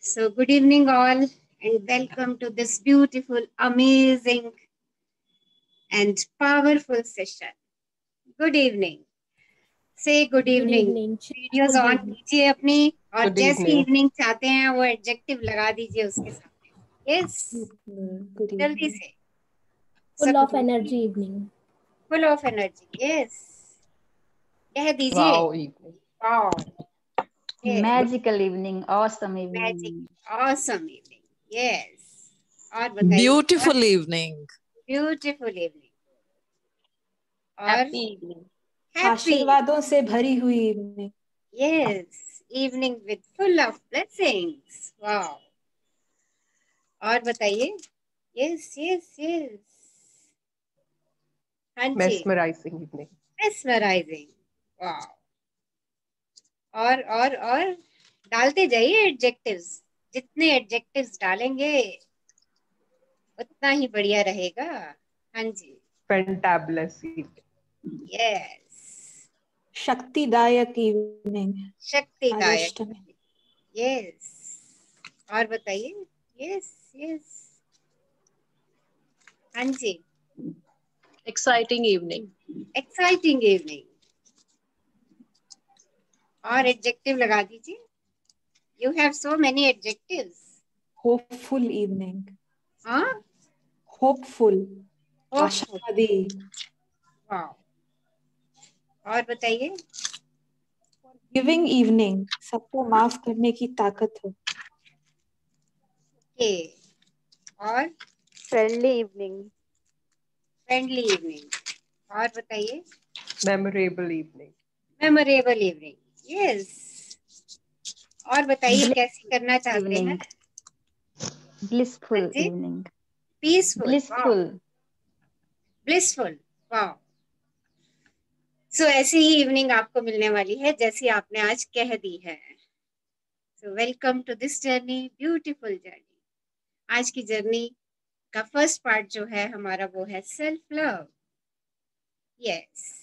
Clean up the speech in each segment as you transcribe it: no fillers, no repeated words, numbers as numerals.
So, good evening, all, and welcome to this beautiful, amazing, and powerful session. Good evening. Say good Good evening. evening. Videos Good on evening. कीजिए अपनी और Good जैसी evening. Evening चाहते हैं वो adjective लगा दीजिए उसके सामने. यस, Good जल्दी evening. से. Full सब of energy evening. Full of energy. Yes, कह दीजिए. Wow evening. Wow. Magical evening, awesome magic, evening. Awesome evening. Yes. और बताइए. Beautiful evening. Beautiful evening. और Happy evening. हैप्पी. आशीर्वादों से भरी हुई evening. Yes, evening with full of blessings. Wow. और बताइए. Yes, yes, yes. हाँ जी. Mesmerizing evening. Mesmerizing. Wow. और डालते जाइए एडजेक्टिव्स. जितने एडजेक्टिव्स डालेंगे उतना ही बढ़िया रहेगा. हाँ जी. Fantabulous evening. Yes. शक्तिदायक evening. शक्तिदायक. अष्टमी. Yes. और बताइए. Yes, yes. हाँ जी. Exciting evening. Exciting evening. और एडजेक्टिव लगा दीजिए. You have so many adjectives. Hopeful evening. हाँ. Hopeful. Hopeful. आशावादी. वाओ. और बताइए. Giving evening. सबको माफ करने की ताकत हो. के. और Friendly evening. Friendly evening. और बताइए. Memorable evening. Memorable evening. Yes. और बताइए Bliss कैसी करना चाहते हैं. evening. Blissful हाँ जी? evening. Peaceful. Blissful. Blissful. Wow. So ऐसी ही इवनिंग आपको मिलने वाली है जैसी आपने आज कह दी है. So welcome to this journey, beautiful journey. आज की जर्नी का फर्स्ट पार्ट जो है हमारा वो है सेल्फ लव. यस.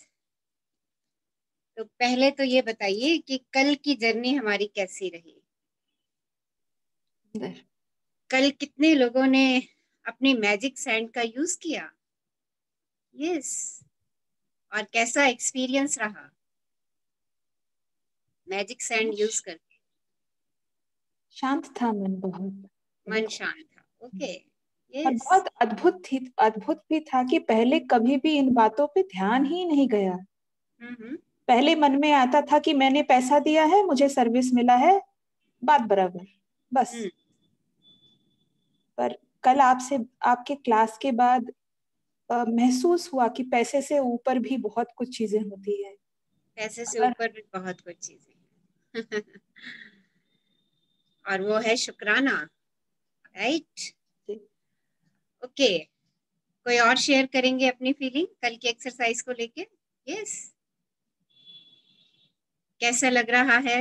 तो पहले तो ये बताइए कि कल की जर्नी हमारी कैसी रही. कल कितने लोगों ने अपनी मैजिक सैंड का यूज किया. यस. और कैसा एक्सपीरियंस रहा मैजिक सैंड यूज करके. शांत था मन बहुत. मन शांत था. ओके. और यस. बहुत अद्भुत भी था कि पहले कभी भी इन बातों पे ध्यान ही नहीं गया. पहले मन में आता था कि मैंने पैसा दिया है, मुझे सर्विस मिला है, बात बराबर, बस. पर कल आपसे आपके क्लास के बाद महसूस हुआ कि पैसे से ऊपर भी बहुत कुछ चीजें होती है. पैसे से ऊपर भी बहुत कुछ चीजें. और वो है शुक्राना. राइट. ओके. कोई और शेयर करेंगे अपनी फीलिंग कल की एक्सरसाइज को लेके. यस. कैसा लग रहा है.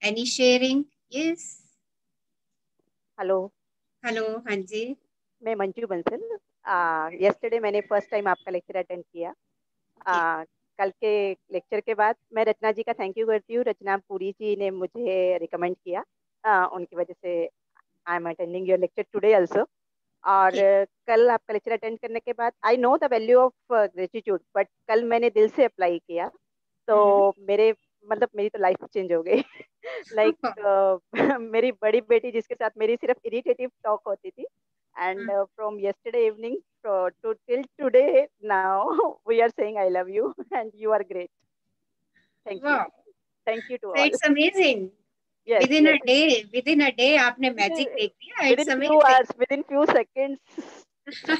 Any sharing. Yes. Hello. Hello. हाँ जी. मैं मंजू बंसल. यस्टरडे मैंने फर्स्ट टाइम आपका लेक्चर अटेंड किया. कल के लेक्चर के बाद मैं रचना जी का थैंक यू करती हूँ. रचना पुरी जी ने मुझे रिकमेंड किया. उनकी वजह से I am attending your lecture today also. और कल आपका लेक्चर अटेंड करने के बाद I know the value of gratitude, but कल मैंने दिल से अप्लाई किया तो मेरी तो लाइफ चेंज हो गई. लाइक मेरी बड़ी बेटी जिसके साथ मेरी सिर्फ इरिटेटिव टॉक होती थी, and from yesterday evening to till today now we are saying I love you and you are great. Thank you. Thank you to all. It's amazing. Yes, within yes. a day आपने magic देख दिया. It's Within few amazing. hours, within few seconds.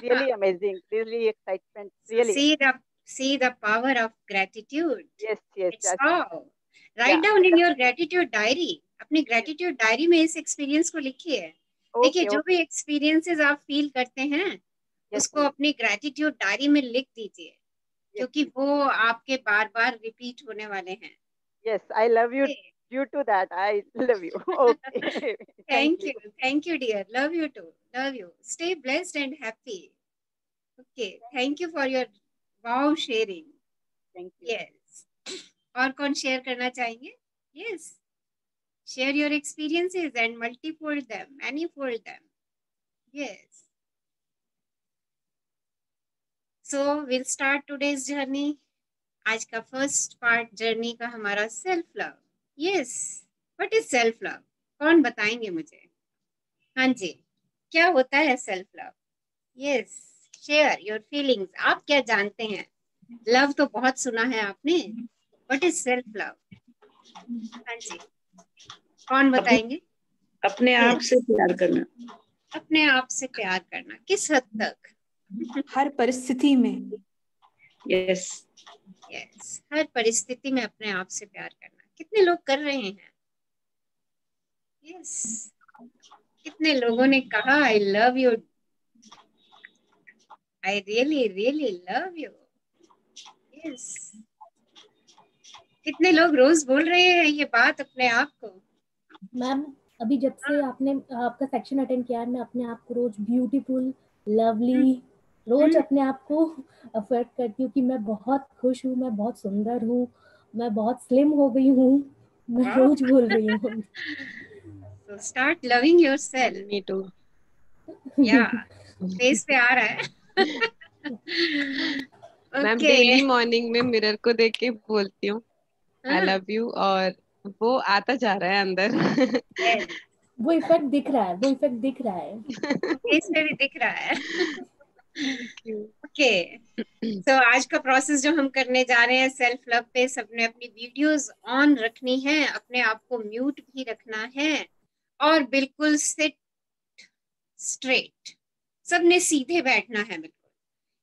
Really amazing. Really excitement. Really. See the power of gratitude. Yes, yes. It's wow. Write down in your gratitude diary. अपनी gratitude diary में इस experience को लिखिए. देखिए जो भी experiences आप feel करते हैं उसको अपनी gratitude diary में लिख दीजिए, क्योंकि वो आपके बार बार repeat होने वाले हैं. Yes, I love you. Due to that, I love you. Okay. Thank you, dear. Love you too. Love you. Stay blessed and happy. Okay. Thank you for your wow sharing. Thank you. Yes. और कौन share करना चाहेंगे. Yes. Share your experiences and multifold them, manifold them. Yes. So we'll start today's journey. आज का first part journey का हमारा self love. Yes, what is self love? कौन बताएंगे मुझे? हाँ जी, क्या होता है self love? Yes, share your feelings. आप क्या जानते हैं? लव तो बहुत सुना है आपने, व्हाट इज सेल्फ लव? हाँ जी, कौन बताएंगे? अपने आप से प्यार करना. अपने आप से प्यार करना किस हद तक? हर परिस्थिति में. यस, यस, हर परिस्थिति में अपने आप से प्यार करना. कितने लोग कर रहे हैं? यस, कितने लोगों ने कहा आई love you, I really really love you. Yes, कितने लोग रोज बोल रहे हैं ये बात अपने आप को? मैम, अभी जब से आपने आपका सेक्शन अटेंड किया है, मैं अपने आप को रोज ब्यूटीफुल, लवली, रोज अपने आप को अफर्ट करती हूँ कि मैं बहुत खुश हूँ, मैं बहुत सुंदर हूँ, मैं बहुत स्लिम हो गई हूँ. मैं रोज बोल रही हूँ. So start loving yourself. Me too. Yeah, face पे आ रहा है. Ma'am Okay. डेली मॉर्निंग में मिरर को देख के बोलती हूँ आई लव यू, और वो आता जा रहा है अंदर. Yes, वो इफेक्ट दिख रहा है, वो इफेक्ट दिख रहा है. फेस पे भी दिख रहा है. Thank you. Okay. So आज का प्रोसेस जो हम करने जा रहे हैं सेल्फ लव पे, सबने अपनी वीडियोस ऑन रखनी है, अपने आप को म्यूट भी रखना है और बिल्कुल सिट स्ट्रेट. सबने सीधे बैठना है बिल्कुल,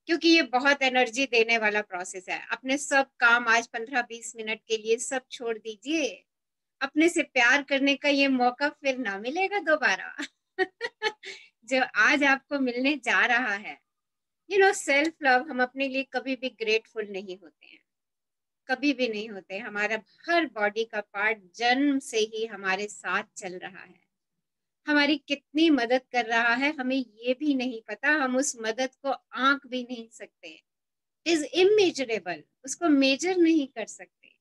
क्योंकि ये बहुत एनर्जी देने वाला प्रोसेस है. अपने सब काम आज 15-20 मिनट के लिए सब छोड़ दीजिए. अपने से प्यार करने का ये मौका फिर ना मिलेगा दोबारा. जो आज आपको मिलने जा रहा है. सेल्फ लव, हम अपने लिए कभी भी ग्रेटफुल नहीं होते हैं, कभी भी नहीं होते. हमारा हर बॉडी का पार्ट जन्म से ही हमारे साथ चल रहा है. हमारी कितनी मदद कर रहा है हमें ये भी नहीं पता. हम उस मदद को आंक भी नहीं सकते. इज इमेजरेबल, उसको मेजर नहीं कर सकते.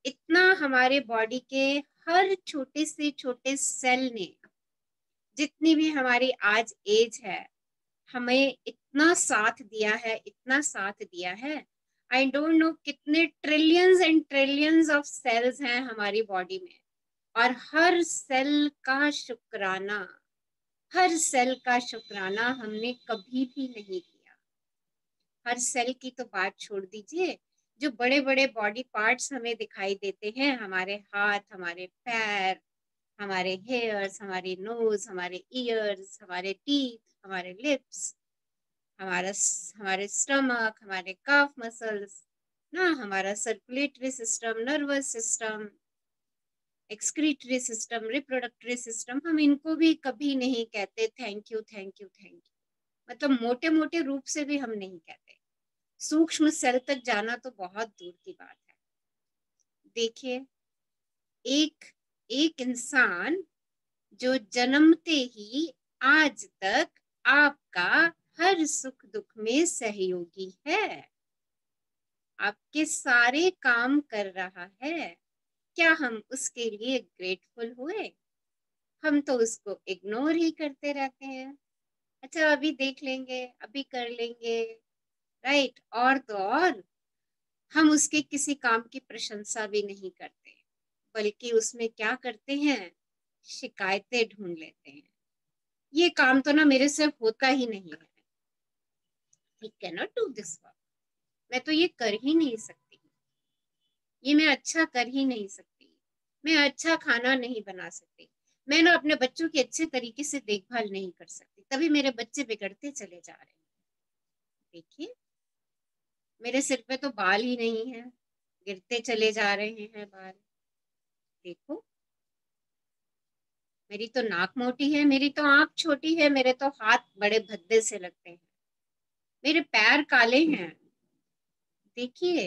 इतना हमारे बॉडी के हर छोटे से छोटे सेल ने, जितनी भी हमारी आज एज है, हमें इतना साथ दिया है, इतना साथ दिया है. आई डोंट नो कितने trillions and trillions of cells हैं हमारी बॉडी में, और हर सेल का शुक्राना, हर सेल का शुक्राना हमने कभी भी नहीं किया. हर सेल की तो बात छोड़ दीजिए, जो बड़े बड़े बॉडी पार्ट्स हमें दिखाई देते हैं, हमारे हाथ, हमारे पैर, हमारे हेयर्स, हमारी नोज, हमारे ईयर्स, हमारे टीथ, हमारे लिप्स, हमारे स्टमक, हमारे काफ मसल्स ना, हमारा circulatory system, nervous system, excretory system, reproductive system, हम इनको भी कभी नहीं कहते thank you thank you thank you. मतलब मोटे मोटे रूप से भी हम नहीं कहते. सूक्ष्म सेल तक जाना तो बहुत दूर की बात है. देखिए, एक एक इंसान जो जन्मते ही आज तक आपका हर सुख दुख में सहयोगी है, आपके सारे काम कर रहा है, क्या हम उसके लिए ग्रेटफुल हुए? हम तो उसको इग्नोर ही करते रहते हैं. अच्छा, अभी देख लेंगे, अभी कर लेंगे, राइट. और तो और हम उसके किसी काम की प्रशंसा भी नहीं करते, बल्कि उसमें क्या करते हैं, शिकायतें ढूंढ लेते हैं. ये काम तो ना मेरे से होता ही नहीं है, I cannot do this work. मैं तो ये कर ही नहीं सकती, ये मैं अच्छा कर ही नहीं सकती, मैं अच्छा खाना नहीं बना सकती, मैं ना अपने बच्चों की अच्छे तरीके से देखभाल नहीं कर सकती, तभी मेरे बच्चे बिगड़ते चले जा रहे हैं. देखिए, मेरे सिर पे तो बाल ही नहीं है, गिरते चले जा रहे हैं बाल. देखो, मेरी तो नाक मोटी है, मेरी तो आंख छोटी है, मेरे तो हाथ बड़े भद्दे से लगते हैं, मेरे पैर काले हैं. देखिए,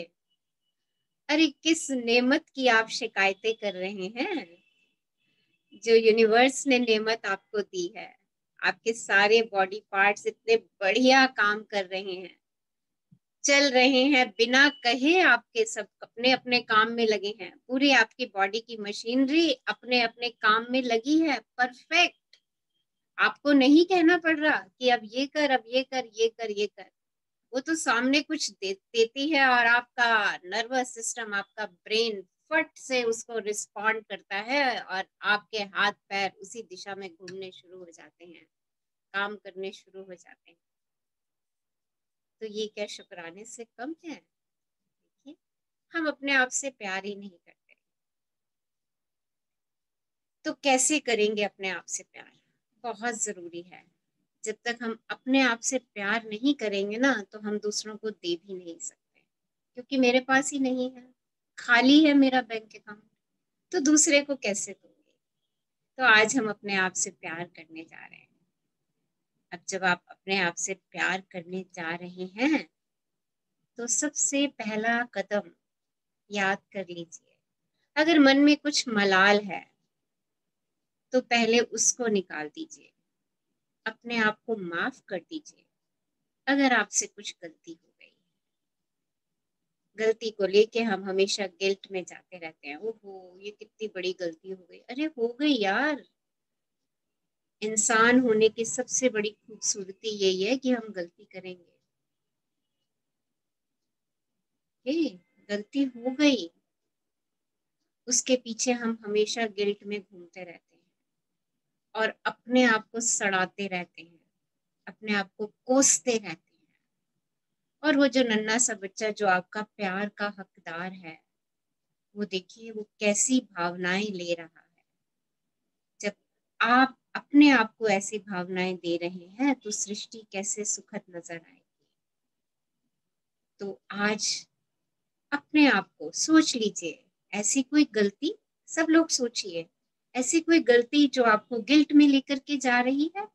अरे किस नेमत की आप शिकायतें कर रहे हैं, जो यूनिवर्स ने नेमत आपको दी है. आपके सारे बॉडी पार्ट्स इतने बढ़िया काम कर रहे हैं. चल रहे हैं बिना कहे, आपके सब अपने अपने काम में लगे हैं, पूरी आपकी बॉडी की मशीनरी अपने अपने काम में लगी है, परफेक्ट। आपको नहीं कहना पड़ रहा कि अब ये कर, अब ये कर, ये कर, ये कर। वो तो सामने कुछ देती है और आपका नर्वस सिस्टम, आपका ब्रेन फट से उसको रिस्पॉन्ड करता है और आपके हाथ पैर उसी दिशा में घूमने शुरू हो जाते हैं, काम करने शुरू हो जाते हैं। तो ये क्या शुक्राने से कम है? देखिए, हम अपने आप से प्यार ही नहीं करते, तो कैसे करेंगे अपने आप से प्यार? बहुत जरूरी है। जब तक हम अपने आप से प्यार नहीं करेंगे ना, तो हम दूसरों को दे भी नहीं सकते, क्योंकि मेरे पास ही नहीं है, खाली है मेरा बैंक अकाउंट, तो दूसरे को कैसे दूंगी? तो आज हम अपने आप से प्यार करने जा रहे हैं। अब जब आप अपने आप से प्यार करने जा रहे हैं, तो सबसे पहला कदम याद कर लीजिए, अगर मन में कुछ मलाल है तो पहले उसको निकाल दीजिए, अपने आप को माफ कर दीजिए। अगर आपसे कुछ गलती हो गई, गलती को लेके हम हमेशा गिल्ट में जाते रहते हैं, ओहो ये कितनी बड़ी गलती हो गई। अरे हो गई यार, इंसान होने की सबसे बड़ी खूबसूरती यही है कि हम गलती करेंगे। गलती हो गई, उसके पीछे हम हमेशा गिल्ट में घूमते रहते हैं और अपने आप को सड़ाते रहते हैं, अपने आप को कोसते रहते हैं। और वो जो नन्हा सा बच्चा जो आपका प्यार का हकदार है, वो देखिए वो कैसी भावनाएं ले रहा है। जब आप अपने आप को ऐसी भावनाएं दे रहे हैं, तो सृष्टि कैसे सुखद नजर आएगी। तो आज अपने आप को सोच लीजिए, ऐसी कोई गलती, सब लोग सोचिए, ऐसी कोई गलती जो आपको गिल्ट में लेकर के जा रही है,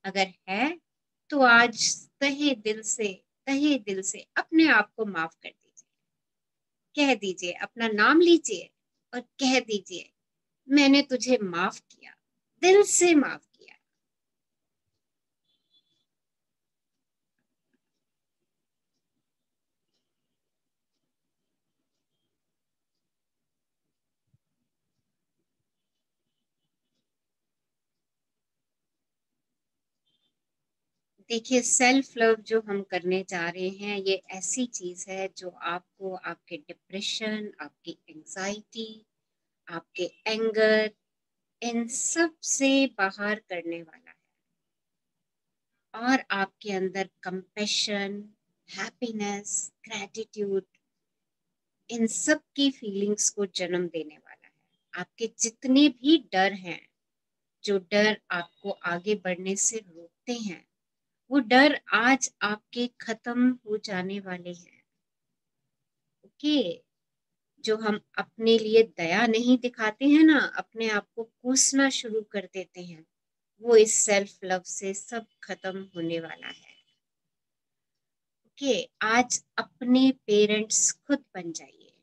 अगर है तो आज तहे दिल से अपने आप को माफ कर दीजिए। कह दीजिए, अपना नाम लीजिए और कह दीजिए, मैंने तुझे माफ किया, दिल से माफ किया। देखिए, सेल्फ लव जो हम करने जा रहे हैं, ये ऐसी चीज है जो आपको आपके डिप्रेशन, आपकी एंजाइटी, आपके एंगर, इन सब से बाहर करने वाला है और आपके अंदर कंपैशन, हैप्पीनेस, ग्रैटिट्यूड, इन सब की फीलिंग्स को जन्म देने वाला है। आपके जितने भी डर हैं, जो डर आपको आगे बढ़ने से रोकते हैं, वो डर आज आपके खत्म हो जाने वाले हैं। ओके, जो हम अपने लिए दया नहीं दिखाते हैं ना, अपने आप को कोसना शुरू कर देते हैं, वो इस सेल्फ लव से सब खत्म होने वाला है। ओके, आज अपने पेरेंट्स खुद बन जाइए,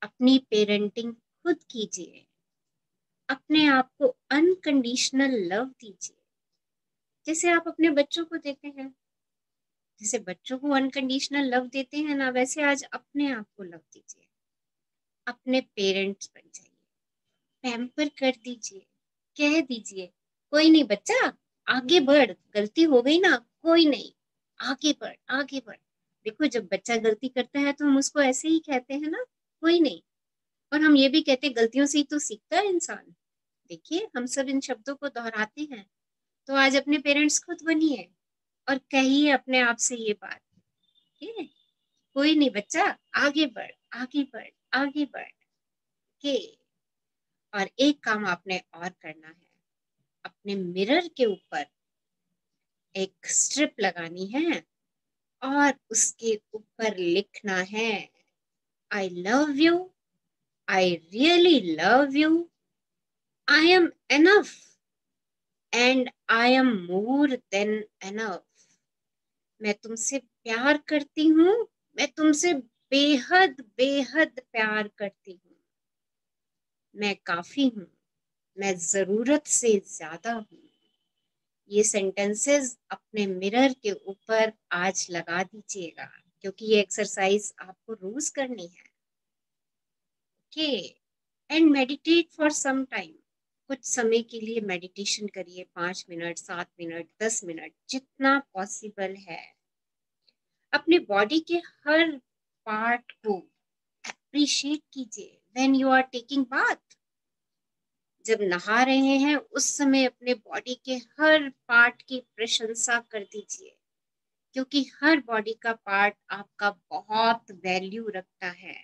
अपनी पेरेंटिंग खुद कीजिए, अपने आप को अनकंडीशनल लव दीजिए, जैसे आप अपने बच्चों को देते हैं। जैसे बच्चों को अनकंडीशनल लव देते हैं ना, वैसे आज अपने आप को लव दीजिए, अपने पेरेंट्स बन जाइए, पैम्पर कर दीजिए, कह दीजिए, कोई नहीं बच्चा, आगे बढ़, गलती हो गई ना, कोई नहीं, आगे बढ़, आगे बढ़। देखो, जब बच्चा गलती करता है तो हम उसको ऐसे ही कहते हैं ना, कोई नहीं। और हम ये भी कहते हैं, गलतियों से ही तो सीखता है इंसान। देखिए, हम सब इन शब्दों को दोहराते हैं। तो आज अपने पेरेंट्स खुद बनिए और कहिए अपने आप से ये बात, ठीक है, कोई नहीं बच्चा, आगे बढ़, आगे बढ़, आगे बढ़ के। और एक काम आपने और करना है, अपने मिरर के ऊपर एक स्ट्रिप लगानी है और उसके ऊपर लिखना है, आई love you, I really love you, I am enough and I am more than enough. मैं तुमसे प्यार करती हूँ, मैं तुमसे बेहद बेहद प्यार करती हूँ, मैं काफी हूँ, मैं जरूरत से ज्यादा हूँ, ये सेंटेंसेस अपने मिरर के ऊपर आज लगा दीजिएगा, क्योंकि ये एक्सरसाइज आपको रोज करनी है। Okay, and meditate for some time. कुछ समय के लिए मेडिटेशन करिए, 5 मिनट, 7 मिनट, 10 मिनट, जितना पॉसिबल है। अपने बॉडी के हर पार्ट को अप्रिशिएट कीजिए। When you are taking bath, जब नहा रहे हैं उस समय अपने बॉडी के हर पार्ट की प्रशंसा कर दीजिए, क्योंकि हर बॉडी का पार्ट आपका बहुत वैल्यू रखता है।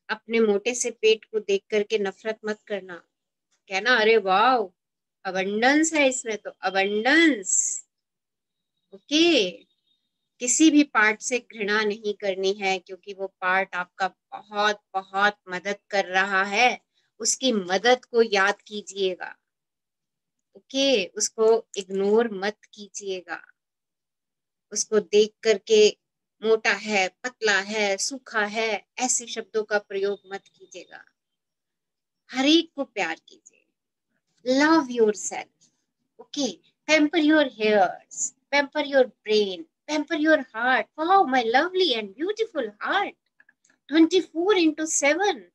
अपने मोटे से पेट को देख करके नफरत मत करना, कहना अरे वाह अबंडेंस है इसमें, तो अबंडेंस। ओके, किसी भी पार्ट से घृणा नहीं करनी है, क्योंकि वो पार्ट आपका बहुत बहुत मदद कर रहा है। उसकी मदद को याद कीजिएगा। ओके, उसको इग्नोर मत कीजिएगा। उसको देख करके मोटा है, पतला है, सूखा है, ऐसे शब्दों का प्रयोग मत कीजिएगा। हर एक को प्यार कीजिए। Love yourself. Okay, pamper your hairs, pamper your brain, pamper your heart. Wow my lovely and beautiful heart, 24/7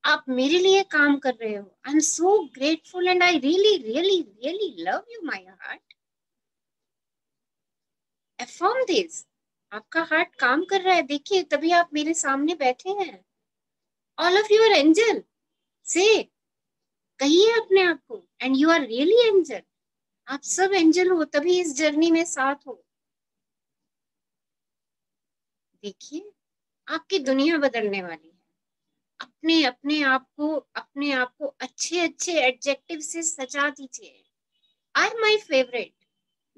आप मेरे लिए काम कर रहे हो। I am so grateful and I really really really love you my heart. Affirm this. आपका heart काम कर रहा है, देखिए, तभी आप मेरे सामने बैठे हैं। All of you are angel. से कहिए अपने आप को, and you are really angel. आप सब एंजल हो, तभी इस जर्नी में साथ हो। देखिए, आपकी दुनिया बदलने वाली है। अपने अपने आप को अच्छे अच्छे एडजेक्टिव से सजा दीजिए। आई एम माई फेवरेट,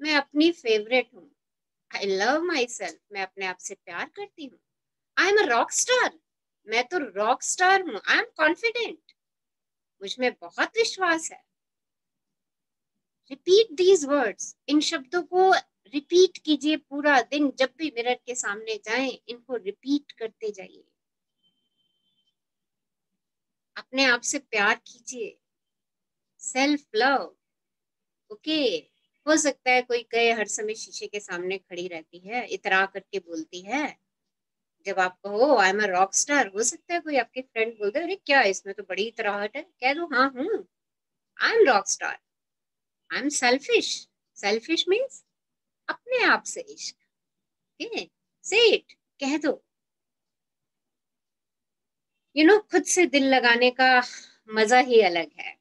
मैं अपनी फेवरेट हूँ। आई लव माई सेल्फ, मैं अपने आप से प्यार करती हूँ। I am a rock star, मैं तो रॉक स्टार हूँ। आई एम कॉन्फिडेंट, मुझमें बहुत विश्वास है। रिपीट दीज वर्ड्स, इन शब्दों को रिपीट कीजिए पूरा दिन। जब भी मिरर के सामने जाएं, इनको रिपीट करते जाइए। अपने आप से प्यार कीजिए। Self love. ओके, हो सकता है कोई कहे हर समय शीशे के सामने खड़ी रहती है, इतरा करके बोलती है। जब आप कहो I am a rock star, हो सकता है कोई आपके फ्रेंड बोल दे अरे क्या इसमें तो बड़ी इतराहट है। कह दो हाँ हूँ, I am rock star. I am selfish. Selfish means अपने आप से इश्क। से इट, कह दो। खुद से दिल लगाने का मजा ही अलग है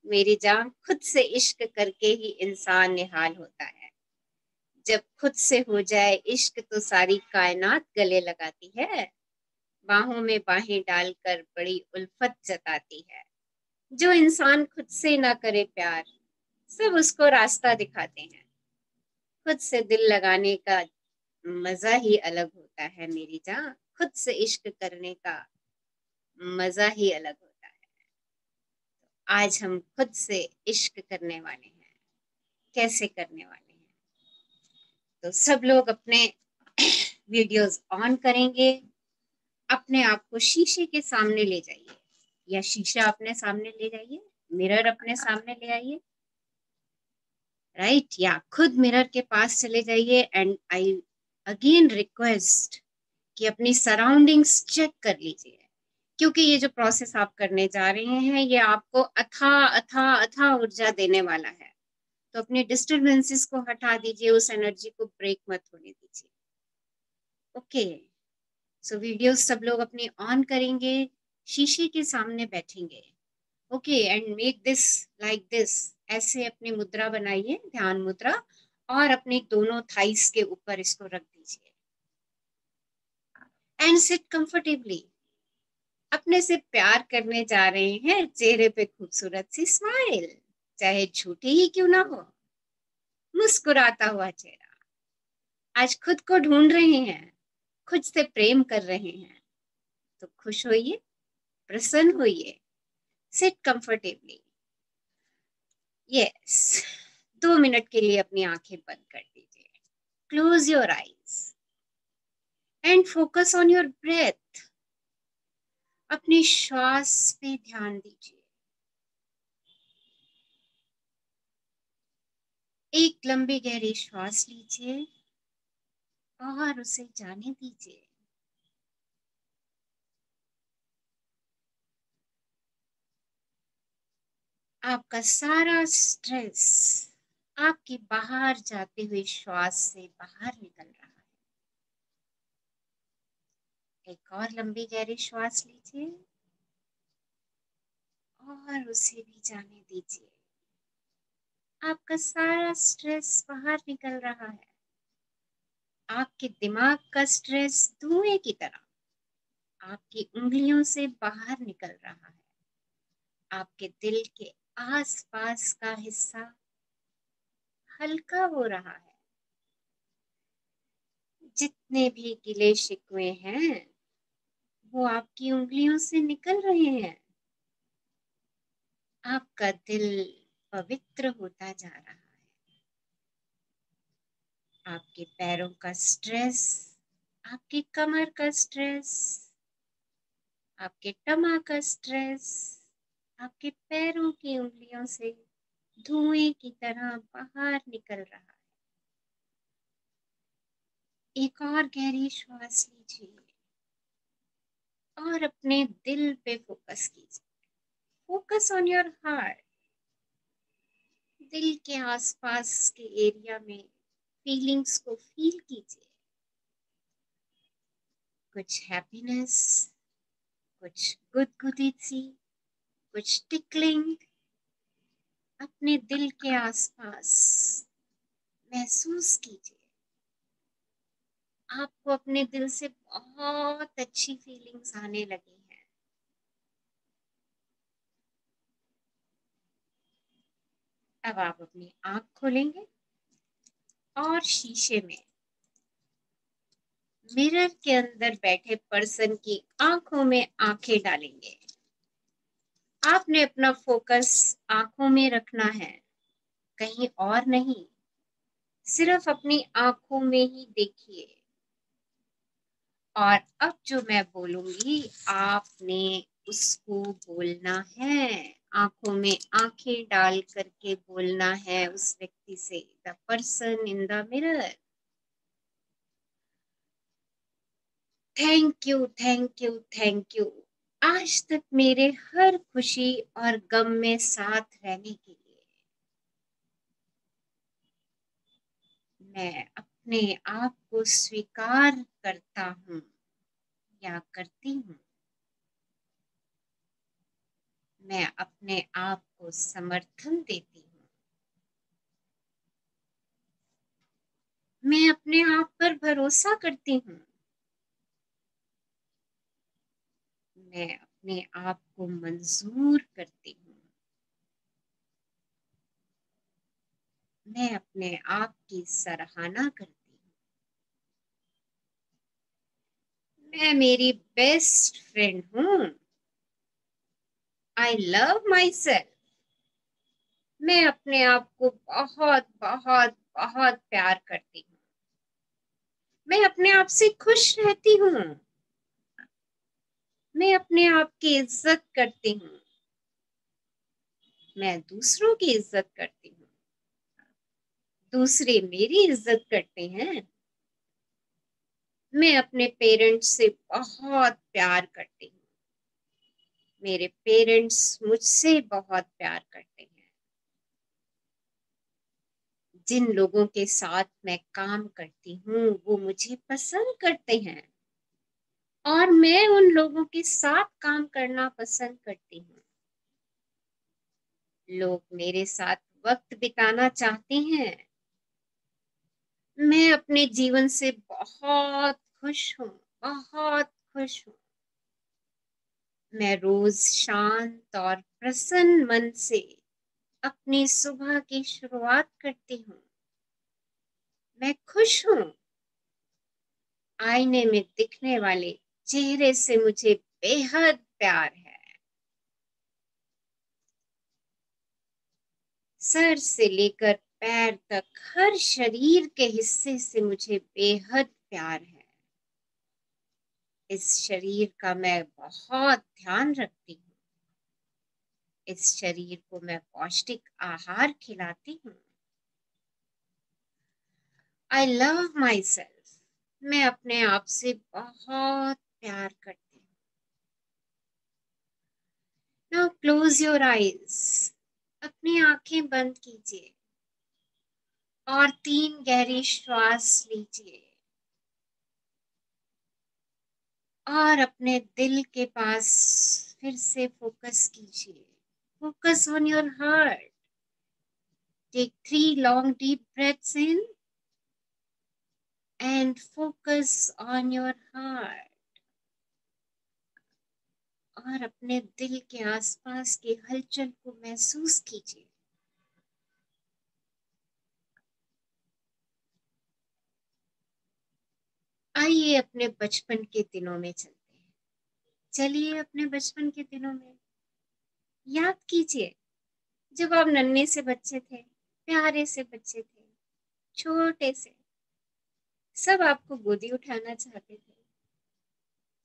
मेरी जान। खुद से इश्क करके ही इंसान निहाल होता है। जब खुद से हो जाए इश्क तो सारी कायनात गले लगाती है। बाहों में बाहें डालकर बड़ी उल्फत जताती है। जो इंसान खुद से ना करे प्यार, सब उसको रास्ता दिखाते हैं। खुद से दिल लगाने का मजा ही अलग होता है मेरी जान। खुद से इश्क करने का मजा ही अलग होता है। आज हम खुद से इश्क करने वाले हैं। कैसे करने वाले हैं? तो सब लोग अपने वीडियोस ऑन करेंगे, अपने आप को शीशे के सामने ले जाइए, या शीशा अपने सामने ले जाइए, मिरर अपने सामने ले आइए, राइट, या खुद मिरर के पास चले जाइए। एंड आई अगेन रिक्वेस्ट कि अपनी सराउंडिंग्स चेक कर लीजिए, क्योंकि ये जो प्रोसेस आप करने जा रहे हैं ये आपको अथा अथा अथा ऊर्जा देने वाला है। तो अपने डिस्टरबेंसेस को हटा दीजिए, उस एनर्जी को ब्रेक मत होने दीजिए। ओके, सो वीडियोस सब लोग अपनी ऑन करेंगे, शीशे के सामने बैठेंगे। Okay, and make this like this. ऐसे अपनी मुद्रा बनाइए, ध्यान मुद्रा, और अपने दोनों थाइस के ऊपर इसको रख दीजिए। And sit comfortably. अपने से प्यार करने जा रहे हैं, चेहरे पे खूबसूरत सी स्माइल, चाहे झूठी ही क्यों ना हो, मुस्कुराता हुआ चेहरा। आज खुद को ढूंढ रहे हैं, खुद से प्रेम कर रहे हैं, तो खुश होइए, प्रसन्न होइए। Seat comfortably. यस, 2 मिनट के लिए अपनी आंखें बंद कर दीजिए। Close your eyes and focus on your breath. अपनी श्वास पे ध्यान दीजिए। एक लंबी गहरी श्वास लीजिए और उसे जाने दीजिए। आपका सारा स्ट्रेस आपकी बाहर जाते हुए श्वास से बाहर निकल रहा है। एक और लंबी गहरी श्वास लीजिए और उसे भी जाने दीजिए। आपका सारा स्ट्रेस बाहर निकल रहा है। आपके दिमाग का स्ट्रेस धुएं की तरह आपकी उंगलियों से बाहर निकल रहा है। आपके दिल के आसपास का हिस्सा हल्का हो रहा है। जितने भी गिले शिकवे हैं वो आपकी उंगलियों से निकल रहे हैं। आपका दिल पवित्र होता जा रहा है। आपके पैरों का स्ट्रेस, आपकी कमर का स्ट्रेस, आपके टमा का स्ट्रेस, आपके पैरों की उंगलियों से धुएं की तरह बाहर निकल रहा है। एक और गहरी श्वास लीजिए और अपने दिल पे फोकस कीजिए। Focus on your heart. दिल के आसपास के एरिया में फीलिंग्स को फील कीजिए। कुछ हैप्पीनेस, कुछ गुदगुदी सी, कुछ टिकलिंग अपने दिल के आसपास महसूस कीजिए। आपको अपने दिल से बहुत अच्छी फीलिंग्स आने लगी हैं। अब आप अपनी आंख खोलेंगे और शीशे में मिरर के अंदर बैठे पर्सन की आंखों में आंखें डालेंगे। आपने अपना फोकस आंखों में रखना है, कहीं और नहीं। सिर्फ अपनी आंखों में ही देखिए। और अब जो मैं बोलूंगी आपने उसको बोलना है। आंखों में आंखें डाल करके बोलना है उस व्यक्ति से, the person in the mirror. Thank you, thank you, thank you आज तक मेरे हर खुशी और गम में साथ रहने के लिए। मैं अपने आप को स्वीकार करता हूँ या करती हूँ। मैं अपने आप को समर्थन देती हूँ। मैं अपने आप पर भरोसा करती हूँ। मैं अपने आप को मंजूर करती हूँ। मैं अपने आप की सराहना करती हूँ। मैं मेरी बेस्ट फ्रेंड हूँ। I love my self. मैं अपने आप को बहुत बहुत बहुत प्यार करती हूँ। मैं अपने आप से खुश रहती हूँ। मैं अपने आप की इज्जत करती हूँ। मैं दूसरों की इज्जत करती हूँ। दूसरे मेरी इज्जत करते हैं। मैं अपने पेरेंट्स से बहुत प्यार करती हूँ। मेरे पेरेंट्स मुझसे बहुत प्यार करते हैं। जिन लोगों के साथ मैं काम करती हूँ वो मुझे पसंद करते हैं और मैं उन लोगों के साथ काम करना पसंद करती हूँ। लोग मेरे साथ वक्त बिताना चाहते हैं। मैं अपने जीवन से बहुत खुश हूँ, बहुत खुश हूँ। मैं रोज शांत और प्रसन्न मन से अपनी सुबह की शुरुआत करती हूँ। मैं खुश हूँ। आईने में दिखने वाले चेहरे से मुझे बेहद प्यार है। सर से लेकर पैर तक हर शरीर के हिस्से से मुझे बेहद प्यार है। इस शरीर का मैं बहुत ध्यान रखती हूँ। इस शरीर को मैं पौष्टिक आहार खिलाती हूँ। आई लव माई सेल्फ, मैं अपने आप से बहुत प्यार करती हूँ। नाउ क्लोज योर आईज, अपनी आंखें बंद कीजिए और 3 गहरी श्वास लीजिए और अपने दिल के पास फिर से फोकस कीजिए। Focus on your heart. Take 3 long deep breaths in and focus on your heart. और अपने दिल के आसपास की हलचल को महसूस कीजिए। आइए अपने बचपन के दिनों में चलते हैं। चलिए अपने बचपन के दिनों में याद कीजिए, जब आप नन्हे से बच्चे थे, प्यारे से बच्चे थे, छोटे से, सब आपको गोदी उठाना चाहते थे,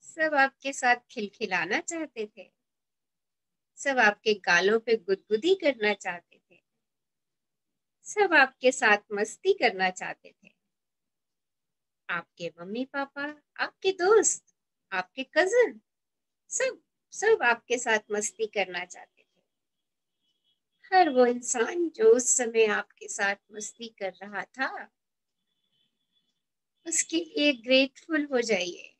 सब आपके साथ खिलखिलाना चाहते थे, सब आपके गालों पे गुदगुदी करना चाहते थे, सब आपके साथ मस्ती करना चाहते थे। आपके मम्मी पापा, आपके दोस्त, आपके कजिन, सब आपके साथ मस्ती करना चाहते थे। हर वो इंसान जो उस समय आपके साथ मस्ती कर रहा था, उसके लिए ग्रेटफुल हो जाइए।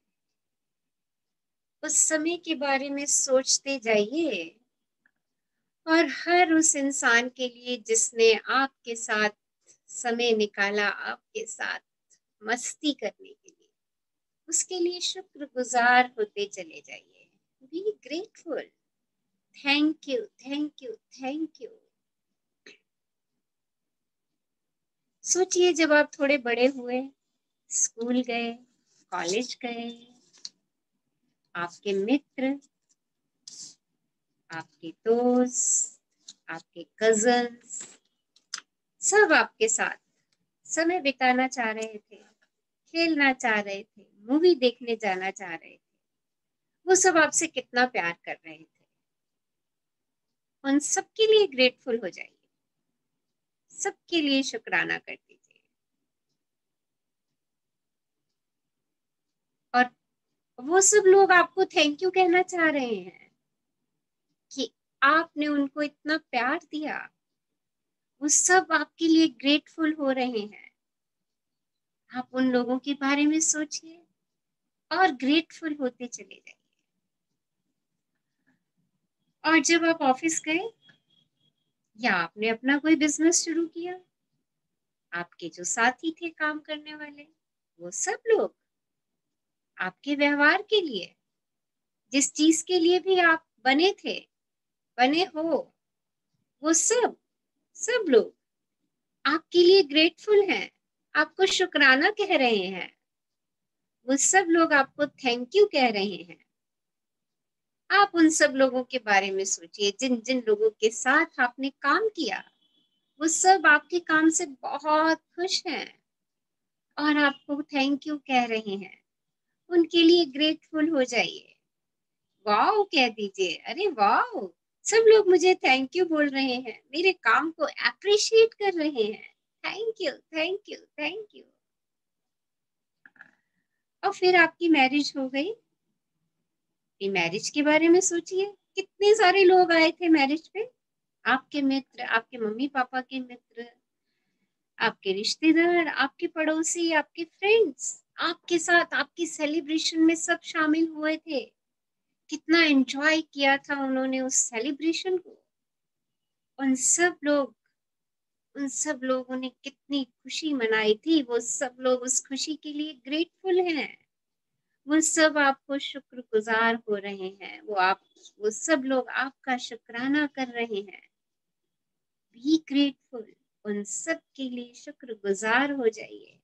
उस समय के बारे में सोचते जाइए और हर उस इंसान के लिए जिसने आपके साथ समय निकाला, आपके साथ मस्ती करने के लिए, उसके लिए शुक्रगुजार होते चले जाइए। Be grateful. Thank you, thank you, thank you. सोचिए जब आप थोड़े बड़े हुए, स्कूल गए, कॉलेज गए, आपके मित्र, आपके दोस्त, आपके कजन्स, सब आपके साथ समय बिताना चाह रहे थे, खेलना चाह रहे थे, मूवी देखने जाना चाह रहे थे। वो सब आपसे कितना प्यार कर रहे थे। उन सबके लिए ग्रेटफुल हो जाइए, सबके लिए शुक्राना कर दीजिए। और वो सब लोग आपको थैंक यू कहना चाह रहे हैं कि आपने उनको इतना प्यार दिया। वो सब आपके लिए ग्रेटफुल हो रहे हैं। आप उन लोगों के बारे में सोचिए और ग्रेटफुल होते चले जाइए। और जब आप ऑफिस गए या आपने अपना कोई बिजनेस शुरू किया, आपके जो साथी थे काम करने वाले, वो सब लोग आपके व्यवहार के लिए, जिस चीज के लिए भी आप बने थे, बने हो, वो सब लोग आपके लिए ग्रेटफुल हैं, आपको शुक्राना कह रहे हैं। वो सब लोग आपको थैंक यू कह रहे हैं। आप उन सब लोगों के बारे में सोचिए जिन जिन लोगों के साथ आपने काम किया। वो सब आपके काम से बहुत खुश हैं और आपको थैंक यू कह रहे हैं। उनके लिए ग्रेटफुल हो जाइए। वाओ कह दीजिए, अरे वाओ, सब लोग मुझे थैंक यू बोल रहे हैं, मेरे काम को अप्रिशिएट कर रहे हैं। Thank you, thank you, thank you. और फिर आपकी मैरिज हो गई। मैरिज के बारे में सोचिए, कितने सारे लोग आए थे मैरिज पे। आपके मित्र, आपके मम्मी पापा के मित्र, आपके रिश्तेदार, आपके पड़ोसी, आपके फ्रेंड्स, आपके साथ आपकी सेलिब्रेशन में सब शामिल हुए थे। कितना एंजॉय किया था उन्होंने उस सेलिब्रेशन को। उन सब लोगों ने कितनी खुशी मनाई थी। वो सब लोग उस खुशी के लिए ग्रेटफुल हैं। वो सब आपको शुक्रगुजार हो रहे हैं। वो सब लोग आपका शुक्राना कर रहे हैं। Be grateful. उन सब के लिए शुक्रगुजार हो जाइए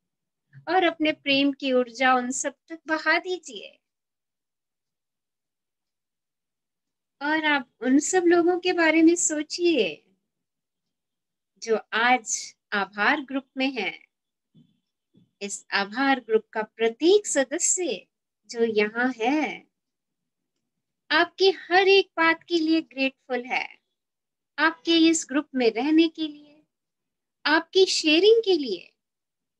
और अपने प्रेम की ऊर्जा उन सब तक बहा दीजिए। और आप उन सब लोगों के बारे में सोचिए जो आज आभार ग्रुप में है। इस आभार ग्रुप का प्रत्येक सदस्य जो यहाँ है, आपकी हर एक बात के लिए ग्रेटफुल है। आपके इस ग्रुप में रहने के लिए, आपकी शेयरिंग के लिए,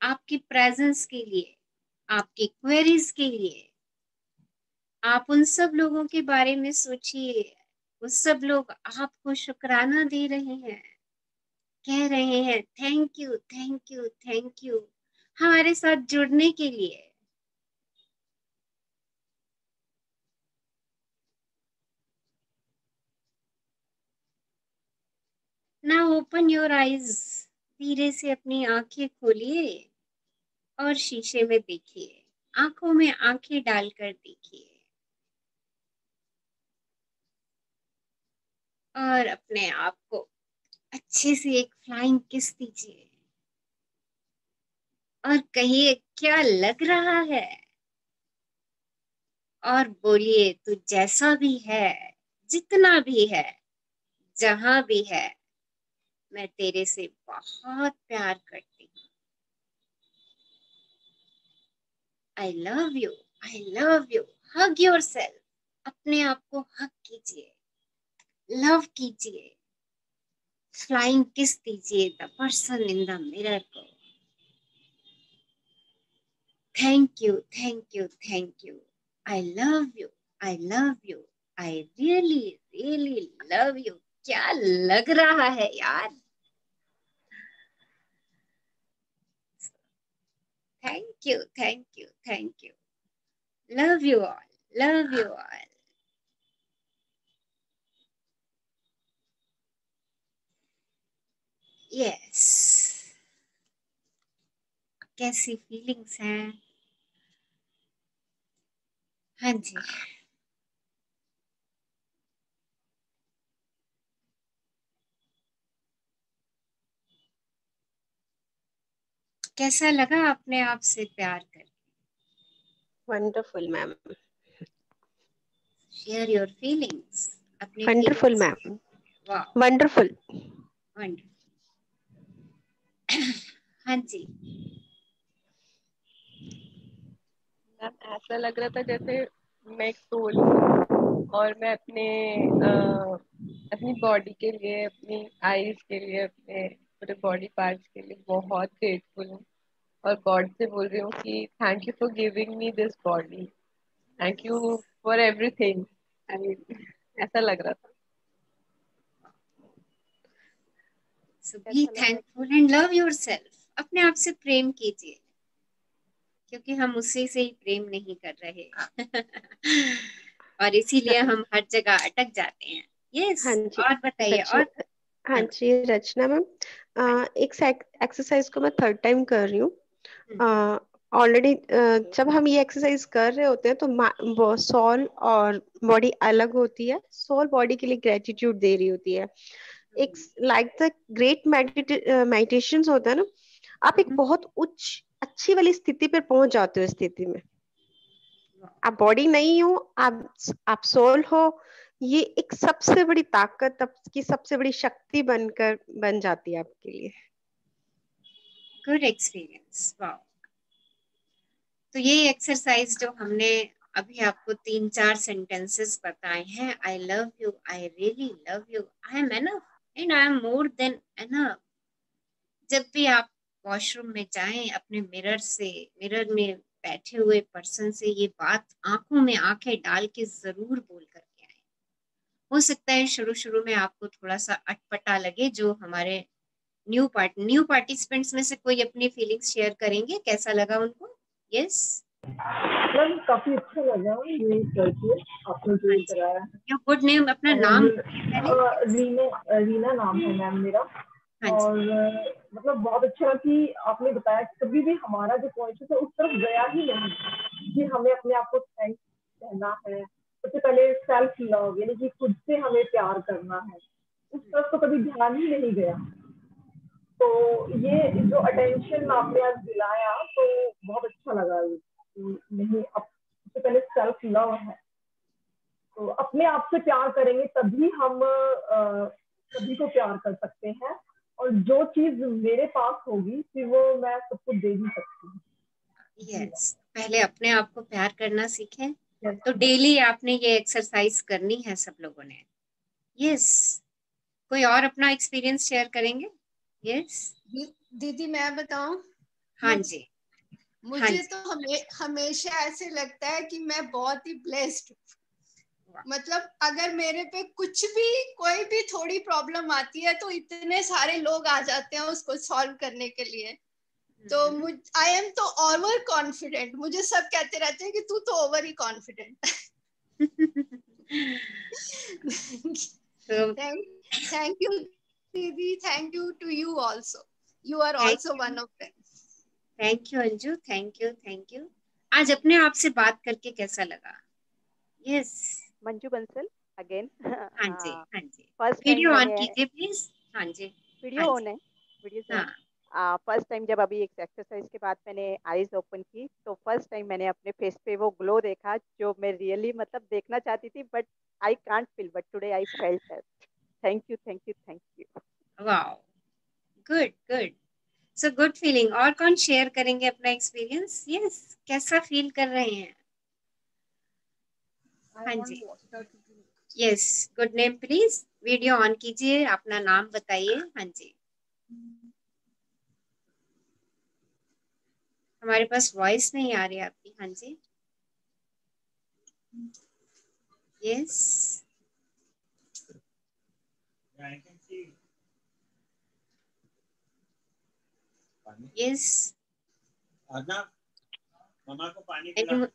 आपकी प्रेजेंस के लिए, आपकी क्वेरीज के लिए। आप उन सब लोगों के बारे में सोचिए, वो सब लोग आपको शुक्राना दे रहे हैं, कह रहे हैं thank you thank you thank you हमारे साथ जुड़ने के लिए। ना ओपन योर आईज, धीरे से अपनी आंखें खोलिए और शीशे में देखिए, आंखों में आंखें डालकर देखिए और अपने आप को अच्छे से एक फ्लाइंग किस दीजिए और कहिए क्या लग रहा है, और बोलिए तू जैसा भी है, जितना भी है, जहां भी है, मैं तेरे से बहुत प्यार करती हूँ। आई love you, I love you. Hug yourself, अपने आप को हग कीजिए, लव कीजिए, फ्लाइंग किस दीजिए the person in the mirror को। Thank you thank you thank you, I love you, I love you, I really really love you. क्या लग रहा है यार। Thank you thank you thank you, love you all, love you all. Yes, कैसी feelings हैं? हाँ जी, कैसा लगा अपने आप से प्यार करके? Wonderful ma'am, share your feelings, अपनी वंडरफुल फीलिंग्स। मैम, वाह, वंडरफुल। वंडरफुल। हाँ जी, मैम ऐसा लग रहा था जैसे मैं एक सोल हूँ और मैं अपनी बॉडी के लिए, अपनी आईज के लिए, अपने पूरे बॉडी पार्ट्स के लिए बहुत ग्रेटफुल हूँ और गॉड से बोल रही हूँ कि thank you for giving me this body, thank you for everything. I mean ऐसा लग रहा था। So be thankful and love yourself. अपने आप से प्रेम कीजिए, क्योंकि हम उसी से ही प्रेम नहीं कर रहे और इसीलिए हम हर जगह अटक जाते हैं। यस, हाँ जी और बताइए। रचना, और हाँ जी रचना मैम, एक एक्सरसाइज को मैं थर्ड टाइम कर रही हूँ ऑलरेडी। जब हम ये एक्सरसाइज कर रहे होते हैं तो सोल और बॉडी अलग होती है। सोल बॉडी के लिए ग्रेटिट्यूड दे रही होती है। एक लाइक द ग्रेट मेडिटेशन होता है ना, आप एक बहुत उच्च अच्छी वाली स्थिति पर पहुंच जाते हो। स्थिति में आप बॉडी नहीं हो, आप सोल हो। ये एक सबसे बड़ी ताकत, आपकी सबसे बड़ी शक्ति बन जाती है आपके लिए। Good experience, wow. तो ये एक्सरसाइज जो हमने अभी आपको 3-4 सेंटेंसेस बताए हैं, आई love you, I really love you, I am enough and I am more than enough. जब भी आप वॉशरूम में जाएं, अपने मिरर में बैठे हुए पर्सन से ये बात आंखों में आंखें डाल के जरूर बोल करके आए। हो सकता है शुरू शुरू में आपको थोड़ा सा अटपटा लगे। जो हमारे न्यू पार्टिसिपेंट्स में से कोई अपनी फीलिंग्स शेयर करेंगे, कैसा लगा उनको? यस मैम, काफी अच्छा लगा ये करके, आपने जो कराया है। योर गुड नेम, अपना नाम पहले। रीना नाम है मैम मेरा। हाँ जी, और मतलब बहुत अच्छा कि आपने बताया कि कभी भी हमारा जो कॉन्शियस है उस तरफ गया ही नहीं कि हमें अपने आप को थैंक्स कहना है। सबसे पहले सेल्फ लव, यानी कि खुद से हमें प्यार करना है, उस तरफ तो कभी ध्यान ही नहीं गया। तो ये जो अटेंशन आपने आज दिलाया तो बहुत अच्छा लगा। ये नहीं, अब सबसे पहले सेल्फ लव है, तो अपने आप से प्यार करेंगे तभी हम सभी को प्यार कर सकते हैं। और जो चीज मेरे पास होगी फिर वो मैं सबको दे ही सकती हूँ। यस, पहले अपने आप को प्यार करना सीखें। तो डेली आपने ये एक्सरसाइज करनी है सब लोगों ने। यस, कोई और अपना एक्सपीरियंस शेयर करेंगे? यस दीदी मैं बताऊं? हाँ जी, हाँ मुझे जी, तो हमेशा ऐसे लगता है कि मैं बहुत ही ब्लेस्ड हूँ। मतलब अगर मेरे पे कुछ भी कोई भी थोड़ी प्रॉब्लम आती है तो इतने सारे लोग आ जाते हैं उसको सॉल्व करने के लिए। तो आई एम तो ओवर कॉन्फिडेंट। मुझे सब कहते रहते हैं कि तू तो ओवर ही कॉन्फिडेंट। so थैंक यू दीदी, thank you to you also, you are thank also one of them. Thank you Anju, thank you, thank you. आज अपने आप से बात करके कैसा लगा? Yes, Manju Bansal again. हाँ जी, हाँ जी, फर्स्ट टाइम वीडियो ऑन मैंने कीजिए प्लीज। हाँ जी, वीडियो हाँ ऑन जी, है, वीडियो से हाँ, ऑन। फर्स्ट टाइम जब अभी एक एक्सरसाइज के बाद मैंने आईज ओपन की तो फर्स्ट टाइम मैंने अपने फेस पे वो ग्लो देखा जो मैं रियली मतलब देखना चाहती थी, but I can't feel, but today I felt that. Thank you, thank you, thank you. Wow, good good. So good feeling. और कौन शेयर करेंगे अपना एक्सपीरियंस? यस, कैसा फील कर रहे हैं? हाँ जी, yes, good name please. Video on कीजिए, अपना नाम बताइए। हाँ जी, हमारे पास वॉइस नहीं आ रही आपकी। हाँ जी, यस, यस, मम्मा को पानी पिला,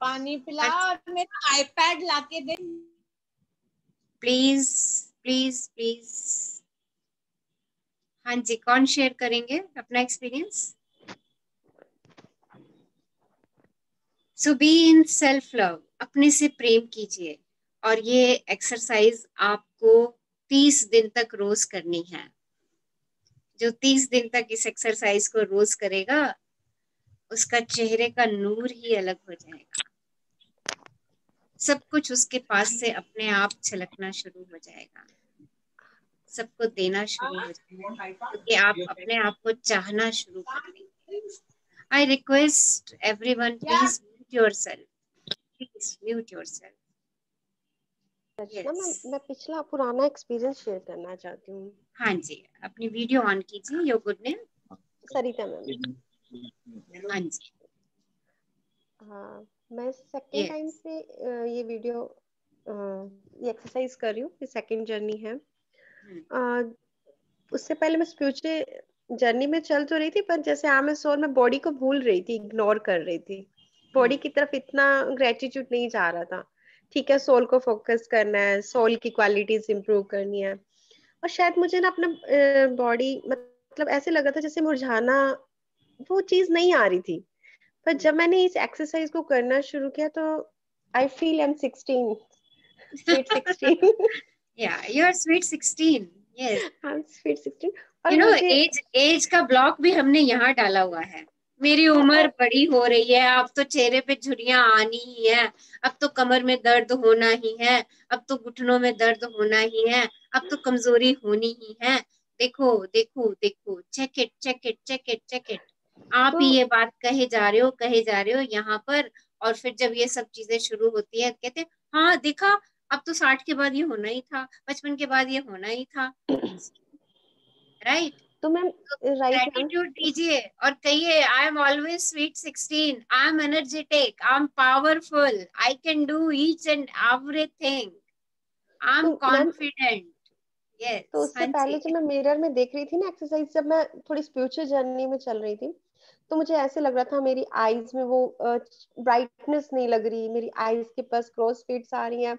पानी पिला और मेरा आईपैड लाके दे प्लीज प्लीज प्लीज। हाँ जी, कौन शेयर करेंगे अपना experience? So be in self love, अपने से प्रेम कीजिए। और ये एक्सरसाइज आपको 30 दिन तक रोज करनी है। जो 30 दिन तक इस एक्सरसाइज को रोज करेगा उसका चेहरे का नूर ही अलग हो जाएगा। सब कुछ उसके पास से अपने आप छलकना शुरू हो जाएगा, सबको देना शुरू हो जाएगा, क्योंकि आप अपने आप को चाहना शुरू कर देंगे। I request everyone, please mute yourself, please mute yourself. Rachna मैं पिछला पुराना एक्सपीरियंस शेयर करना चाहती हूँ। हाँ जी, अपनी वीडियो ऑन कीजिए। Your good name? Sarita ma'am. हाँ जी, हाँ, मैं सेकंड टाइम से ये वीडियो ये एक्सरसाइज कर रही हूँ। ये सेकंड जर्नी है। उससे पहले मैं स्पिरिचुअल जर्नी में चल तो रही थी, पर जैसे आई एम सोल मैं बॉडी को भूल रही थी, इग्नोर कर रही थी। बॉडी की तरफ इतना ग्रेटिट्यूड नहीं जा रहा था। ठीक है, सोल को फोकस करना है, सोल की क्वालिटीज इंप्रूव करनी है। और शायद मुझे ना अपना बॉडी मतलब ऐसे लगा था जैसे मुरझाना, वो चीज नहीं आ रही थी। पर जब मैंने इस एक्सरसाइज को करना शुरू किया तो I feel I am 16, sweet 16। या you are sweet 16। Yes, I am sweet 16। और यू नो मुझे एज का ब्लॉक भी हमने यहाँ डाला हुआ है। मेरी उम्र बड़ी हो रही है, अब तो चेहरे पे झुर्रियां आनी ही है, अब तो कमर में दर्द होना ही है, अब तो घुटनों में दर्द होना ही है, अब तो कमजोरी होनी ही है। देखो देखो देखो, check it check it check it check it. आप तो ही ये बात कहे जा रहे हो, कहे जा रहे हो यहाँ पर। और फिर जब ये सब चीजें शुरू होती है, कहते हैं, हाँ देखा, अब तो 60 के बाद ये होना ही था, 55 के बाद ये होना ही था। राइट? तो मैम, राइट मैम, ग्रेटिट्यूड दीजिए और कहिए, I am always sweet 16, I am energetic, I am powerful, I can do each and everything, I am तो मैम, कॉन्फिडेंट। तो यस, उससे हाँ पहले जी, जब मैं मिरर में देख रही थी ना एक्सरसाइज, जब मैं थोड़ी स्पिरिचुअल जर्नी में चल रही थी, तो मुझे ऐसे लग रहा था मेरी आईज में वो ब्राइटनेस नहीं लग रही, मेरी आईज के पास क्रॉस फिट्स आ रही हैं,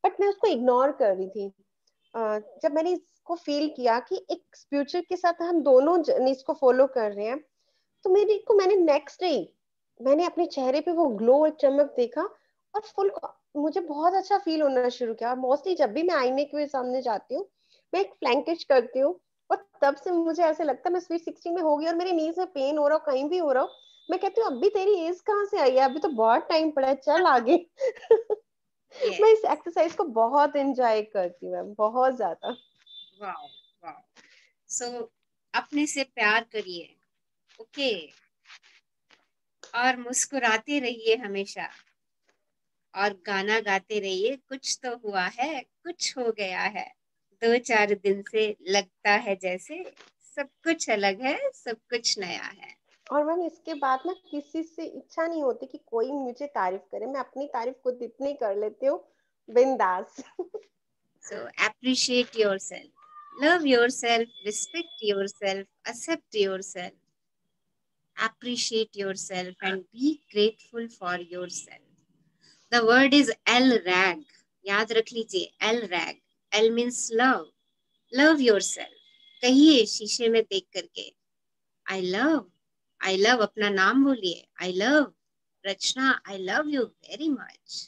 बट मैं उसको इग्नोर कर रही थी। जब मैंने इसको फील किया कि एक स्पिरिचुअल के साथ हम दोनों इसको फॉलो कर रहे हैं, तो मैंने नेक्स्ट डे मैंने अपने चेहरे पे वो ग्लो और चमक देखा, और फुल मुझे बहुत अच्छा फील होना शुरू किया। मोस्टली जब भी मैं आईने के सामने जाती हूँ, मैं एक फ्लैंकिश करती हूँ, और तब से मुझे ऐसे लगता है मैं स्वीट 16 में होगी, और मेरे नीज में पेन हो रहा हो, कहीं भी हो रहा हो, मैं कहती हूँ अभी तेरी एज कहाँ से आई है, अभी तो बहुत टाइम पड़ा है, चल आगे। मैं इस एक्सरसाइज को बहुत एंजॉय करती हूँ, बहुत ज्यादा। Wow wow. सो अपने से प्यार करिए, ओके, और मुस्कुराते रहिए हमेशा, और गाना गाते रहिए, कुछ तो हुआ है, कुछ हो गया है, 2-4 दिन से लगता है जैसे सब कुछ अलग है, सब कुछ नया है। और मैम इसके बाद ना किसी से इच्छा नहीं होती कि कोई मुझे तारीफ करे, मैं अपनी तारीफ खुद इतनी कर लेती हूँ बिंदास। So appreciate yourself, love yourself, respect yourself, accept yourself, appreciate yourself and be grateful for yourself. The word is LRAG. याद रख लीजिए, LRAG. L means love. Love yourself. कहिए शीशे में देख करके, I love, अपना नाम बोलिए, I love, Rachna, I love you very much.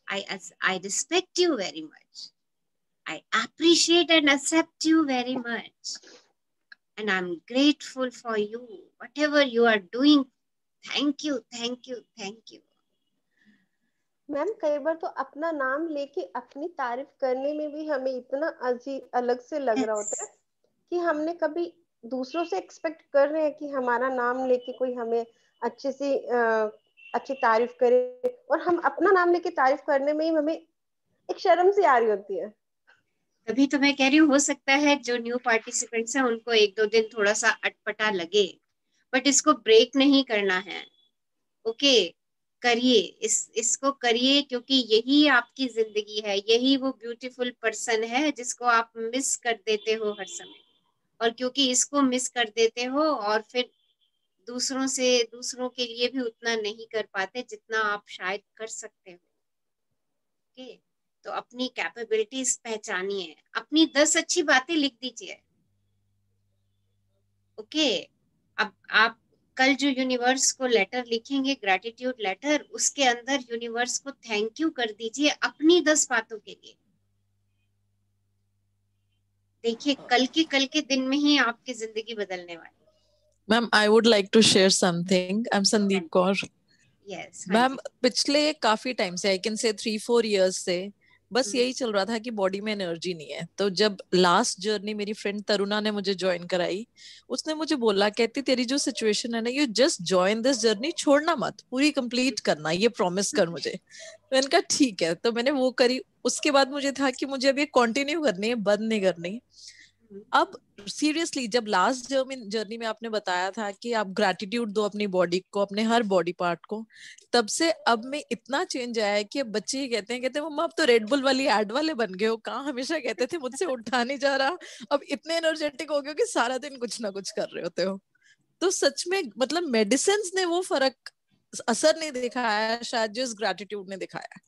I respect you very much. I appreciate and accept you very much. And I'm grateful for you. Whatever you are doing, thank you, thank you, thank you. Ma'am कई बार तो अपना नाम लेके अपनी तारीफ करने में भी हमें इतना अजीब अलग से लग रहा होता है कि हमने कभी दूसरों से एक्सपेक्ट कर रहे हैं कि हमारा नाम लेके कोई हमें अच्छे से अच्छी तारीफ करे, और हम अपना नाम लेके तारीफ करने में ही हमें एक शर्म सी आ रही होती है। तभी तो मैं कह रही हूँ, हो सकता है जो न्यू पार्टिसिपेंट्स हैं उनको 1-2 दिन थोड़ा सा अटपटा लगे, बट इसको ब्रेक नहीं करना है। ओके, करिए, इसको करिए, क्योंकि यही आपकी जिंदगी है, यही वो ब्यूटीफुल पर्सन है जिसको आप मिस कर देते हो हर समय। और क्योंकि इसको मिस कर देते हो और फिर दूसरों के लिए भी उतना नहीं कर पाते जितना आप शायद कर सकते हो। ओके, तो अपनी कैपेबिलिटीज पहचानिए, अपनी 10 अच्छी बातें लिख दीजिए। ओके, अब आप कल जो यूनिवर्स को लेटर लिखेंगे, ग्रैटिट्यूड लेटर, उसके अंदर यूनिवर्स को थैंक यू कर दीजिए अपनी 10 बातों के लिए। देखिए, कल के दिन में ही आपकी जिंदगी बदलने वाली। Ma'am I would like to share something. I am Sandeep Kaur. Yes ma'am पिछले काफी टाइम से, आई कैन से 3-4 इयर्स से बस यही चल रहा था कि बॉडी में एनर्जी नहीं है। तो जब लास्ट जर्नी मेरी फ्रेंड तरुणा ने मुझे ज्वाइन कराई, उसने मुझे बोला, कहती तेरी जो सिचुएशन है ना, you just join this journey, छोड़ना मत, पूरी कंप्लीट करना, ये प्रॉमिस कर मुझे। मैंने कहा ठीक है, तो मैंने वो करी। उसके बाद मुझे था कि मुझे अब ये कंटिन्यू करनी है, बंद नहीं करनी। अब सीरियसली जब लास्ट जर्नी में आपने बताया था कि आप ग्रैटिट्यूड दो अपनी बॉडी को, अपने हर बॉडी पार्ट को, तब से अब में इतना चेंज आया है कि बच्चे ही कहते हैं मम्मा अब तो रेड बुल वाली एड वाले बन गए हो, कहाँ हमेशा कहते थे मुझसे उठा नहीं जा रहा, अब इतने एनर्जेटिक हो गए हो कि सारा दिन कुछ ना कुछ कर रहे होते हो। तो सच में मतलब मेडिसिन ने वो फर्क असर नहीं दिखाया है शायद जो इस ग्रैटिट्यूड ने दिखाया है।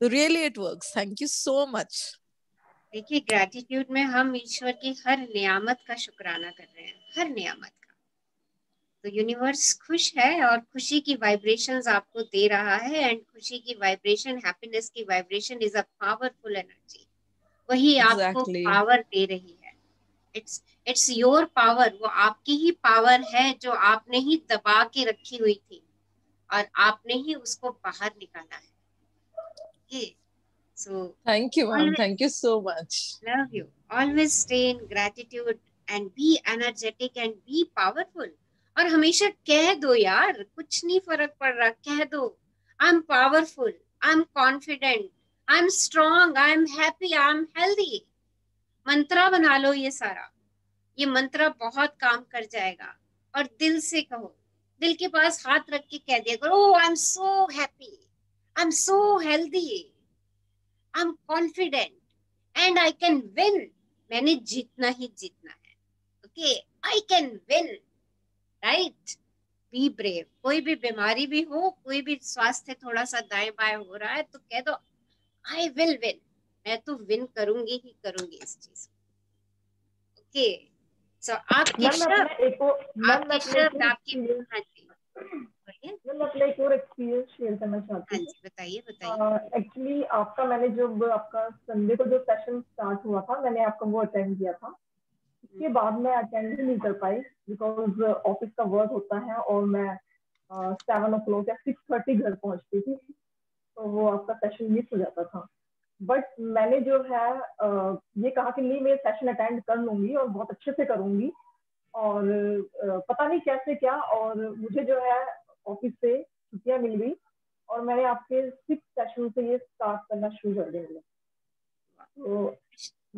तो really it works. Thank you so much. देखिए, ग्रैटिट्यूड में हम ईश्वर की हर नियामत का शुक्राना कर रहे हैं, हर नियामत का। तो यूनिवर्स खुश है और खुशी की वाइब्रेशंस आपको दे रहा है, एंड खुशी की वाइब्रेशन, हैप्पीनेस की vibration is a powerful energy. वही आपको पावर दे रही है। इट्स योर पावर, वो आपकी ही पावर है जो आपने ही दबा के रखी हुई थी और आपने ही उसको बाहर निकाला है। okay. So thank you ma'am, thank you so much. Love you. Always stay in gratitude and be energetic and be powerful. और हमेशा कह दो यार, कुछ नहीं फर्क पड़ रहा, कह दो I am powerful, I am confident, I am strong, I am happy, I am healthy. मंत्रा बना लो ये सारा, ये मंत्रा बहुत काम कर जाएगा। और दिल से कहो, दिल के पास हाथ रख के कह दिया करो, I am so happy, I am so healthy, I am confident and I can win. मैंने जीतना ही जीतना है। Okay, I can win, right. Be brave. कोई भी बीमारी भी हो, कोई भी स्वास्थ्य थोड़ा सा दाएं बाएं हो रहा है, तो कह दो आई विल विन, मैं तो विन करूंगी ही करूंगी इस चीज को। ओके, सो आपके शब्द आपकी, हाँ जी मैं अपना एक और एक्सपीरियंस शेयर करना चाहती हूँ। बताइए। एक्चुअली आपका, मैंने जब आपका संडे को जो सेशन स्टार्ट हुआ था, मैंने आपका वो अटेंड किया था। उसके बाद मैं अटेंड नहीं कर पाई बिकॉज ऑफिस का वर्क होता है और मैं 7 o'clock या 6:30 घर पहुंचती थी, तो वो आपका सेशन मिस हो जाता था। बट मैंने जो है ये कहा कि नहीं, मैं सेशन अटेंड कर लूंगी और बहुत अच्छे से करूंगी। और पता नहीं कैसे क्या, और मुझे जो है ऑफिस से छुट्टियां मिल गई और मैंने आपके 6 सेशन से ये स्टार्ट करना शुरू कर दिया। तो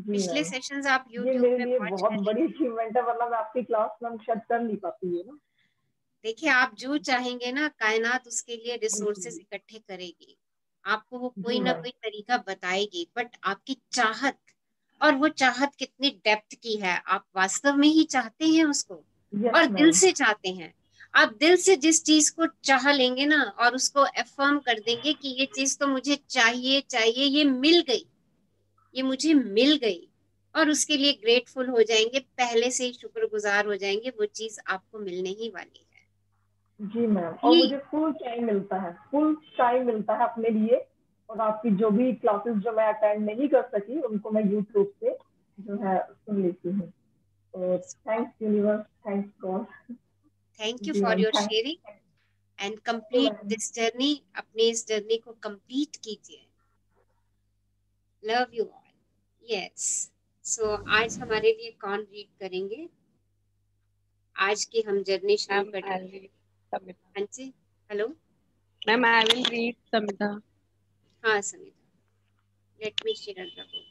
पिछले सेशंस आप ये मेरे लिए बहुत बड़ी अचीवमेंट है, वरना मैं आपकी क्लास में शायद कर नहीं पाती है ना। देखिए, आप जो चाहेंगे ना, कायनात उसके लिए रिसोर्सेज इकट्ठे करेगी, आपको वो कोई ना कोई तरीका बताएगी, बट आपकी चाहत, और वो चाहत कितनी डेप्थ की है, आप वास्तव में ही चाहते हैं उसको और दिल से चाहते हैं। आप दिल से जिस चीज को चाह लेंगे ना और उसको अफर्म कर देंगे कि ये चीज तो मुझे चाहिए चाहिए, ये मिल गई, ये मुझे मिल गई, और उसके लिए ग्रेटफुल हो जाएंगे, पहले से ही शुक्रगुजार हो जाएंगे, वो चीज आपको मिलने ही वाली है। जी मैम, और मुझे फुल टाइम मिलता है, फुल टाइम मिलता है अपने लिए, और आपकी जो भी क्लासेस जो मैं अटेंड नहीं कर सकी उनको मैं यूट्यूब से जो है सुन लेती हूँ। तो thanks universe, thanks God. Thank you ji for ma'am, your thank sharing and complete ma'am. This journey. अपनी इस जर्नी को कंप्लीट कीजिए। Love you all. Yes, so आज हमारे लिए कौन रीड करेंगे? आज की हम जर्नी शुरू Ma'am, I'll करेंगे। read Samita. हाँ जी, hello. Ma'am, I will read Samita. हाँ Samita, let me share the book.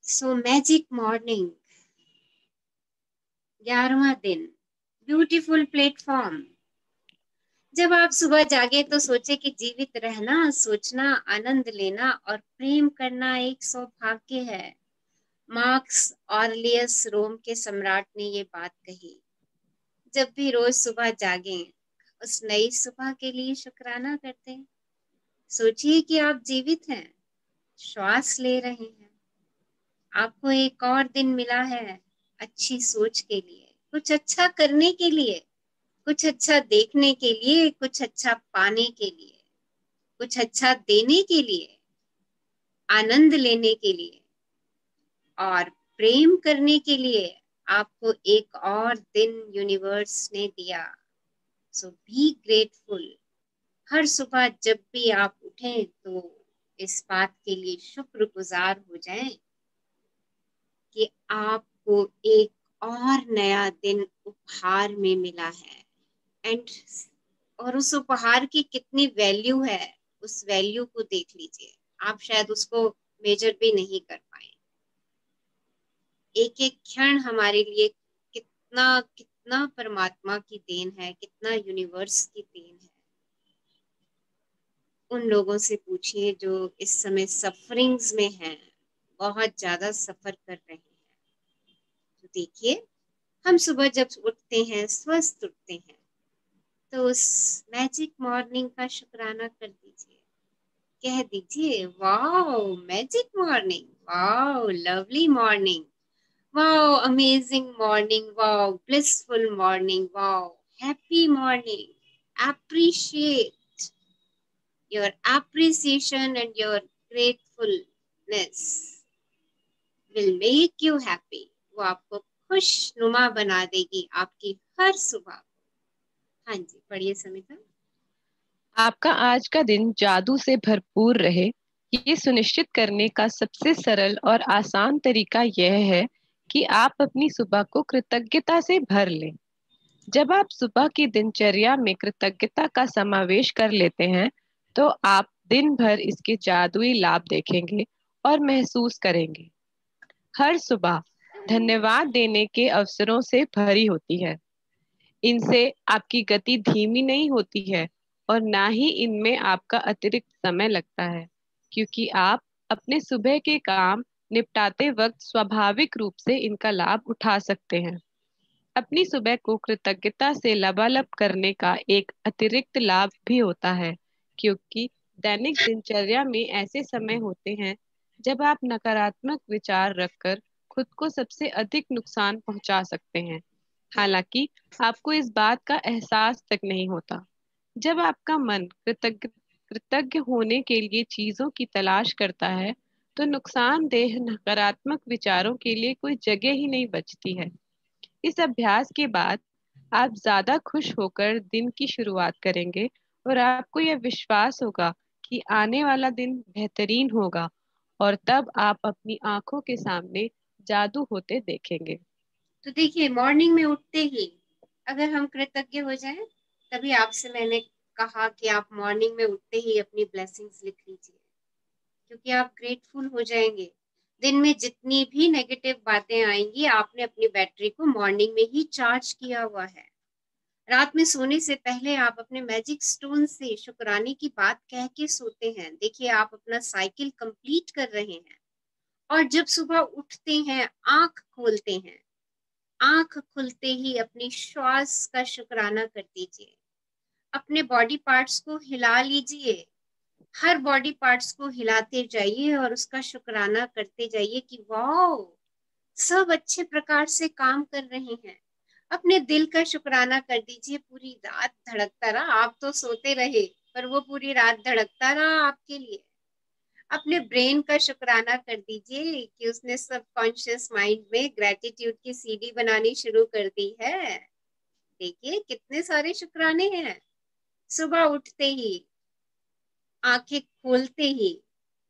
So magic morning, 11वां दिन, ब्यूटीफुल प्लेटफॉर्म। जब आप सुबह जागे तो सोचे कि जीवित रहना, सोचना, आनंद लेना और प्रेम करना एक सौभाग्य है। मार्क्स ऑरलियस रोम के सम्राट ने ये बात कही। जब भी रोज सुबह जागें, उस नई सुबह के लिए शुक्राना करते हैं। सोचिए कि आप जीवित हैं, श्वास ले रहे हैं, आपको एक और दिन मिला है अच्छी सोच के लिए, कुछ अच्छा करने के लिए, कुछ अच्छा देखने के लिए, कुछ अच्छा पाने के लिए, कुछ अच्छा देने के लिए, आनंद लेने के लिए और प्रेम करने के लिए। आपको एक और दिन यूनिवर्स ने दिया। सो बी ग्रेटफुल। हर सुबह जब भी आप उठें तो इस बात के लिए शुक्रगुजार हो जाएं कि आपको एक और नया दिन उपहार में मिला है। एंड और उस उपहार की कितनी वैल्यू है, उस वैल्यू को देख लीजिए। आप शायद उसको मेजर भी नहीं कर पाए। एक एक क्षण हमारे लिए कितना कितना परमात्मा की देन है, कितना यूनिवर्स की देन है। उन लोगों से पूछिए जो इस समय सफरिंग्स में हैं, बहुत ज्यादा सफर कर रहे हैं। तो देखिए, हम सुबह जब उठते हैं, स्वस्थ उठते हैं, तो उस मैजिक मॉर्निंग का शुक्राना कर दीजिए। कह दीजिए, wow magic morning, wow lovely morning, wow amazing morning, wow blissful morning, wow happy morning. Appreciate your appreciation and your gratefulness will make you happy. वो आपको खुशनुमा बना देगी आपकी हर सुबह। हाँ जी, पढ़िए समिता। आपका आज का दिन जादू से भरपूर रहे, ये सुनिश्चित करने का सबसे सरल और आसान तरीका यह है कि आप अपनी सुबह को कृतज्ञता से भर लें। जब आप सुबह की दिनचर्या में कृतज्ञता का समावेश कर लेते हैं, तो आप दिन भर इसके जादुई लाभ देखेंगे और महसूस करेंगे। हर सुबह धन्यवाद देने के अवसरों से भरी होती है। इनसे आपकी गति धीमी नहीं होती है और ना ही इनमें आपका अतिरिक्त समय लगता है, क्योंकि आप अपने सुबह के काम निपटाते वक्त स्वाभाविक रूप से इनका लाभ उठा सकते हैं। अपनी सुबह को कृतज्ञता से लबालब करने का एक अतिरिक्त लाभ भी होता है, क्योंकि दैनिक दिनचर्या में ऐसे समय होते हैं जब आप नकारात्मक विचार रखकर खुद को सबसे अधिक नुकसान पहुंचा सकते हैं, हालांकि आपको इस बात का एहसास तक नहीं होता। जब आपका मन कृतज्ञ होने के लिए चीजों की तलाश करता है तो नुकसानदेह नकारात्मक विचारों के लिए कोई जगह ही नहीं बचती है। इस अभ्यास के बाद आप ज्यादा खुश होकर दिन की शुरुआत करेंगे और आपको यह विश्वास होगा कि आने वाला दिन बेहतरीन होगा और तब आप अपनी आंखों के सामने जादू होते देखेंगे। तो देखिए, मॉर्निंग में उठते ही अगर हम कृतज्ञ हो जाएं, तभी आपसे मैंने कहा कि आप मॉर्निंग में उठते ही अपनी ब्लेसिंग्स लिख लीजिए, क्योंकि आप ग्रेटफुल हो जाएंगे। दिन में जितनी भी नेगेटिव बातें आएंगी, आपने अपनी बैटरी को मॉर्निंग में ही चार्ज किया हुआ है। रात में सोने से पहले आप अपने मैजिक स्टोन से शुक्राने की बात कह के सोते हैं। देखिए, आप अपना साइकिल कंप्लीट कर रहे हैं। और जब सुबह उठते हैं, आंख खोलते हैं, आंख खुलते ही अपनी श्वास का शुक्राना कर दीजिए। अपने बॉडी पार्ट्स को हिला लीजिए, हर बॉडी पार्ट्स को हिलाते जाइए और उसका शुक्राना करते जाइए कि वाह, सब अच्छे प्रकार से काम कर रहे हैं। अपने दिल का शुक्राना कर दीजिए, पूरी रात धड़कता रहा। आप तो सोते रहे, पर वो पूरी रात धड़कता रहा आपके लिए। अपने ब्रेन का शुक्राना कर दीजिए कि उसने सबकॉन्शियस माइंड में ग्रेटिट्यूड की सीडी बनानी शुरू कर दी है। देखिए कितने सारे शुक्राने हैं। सुबह उठते ही, आंखें खोलते ही,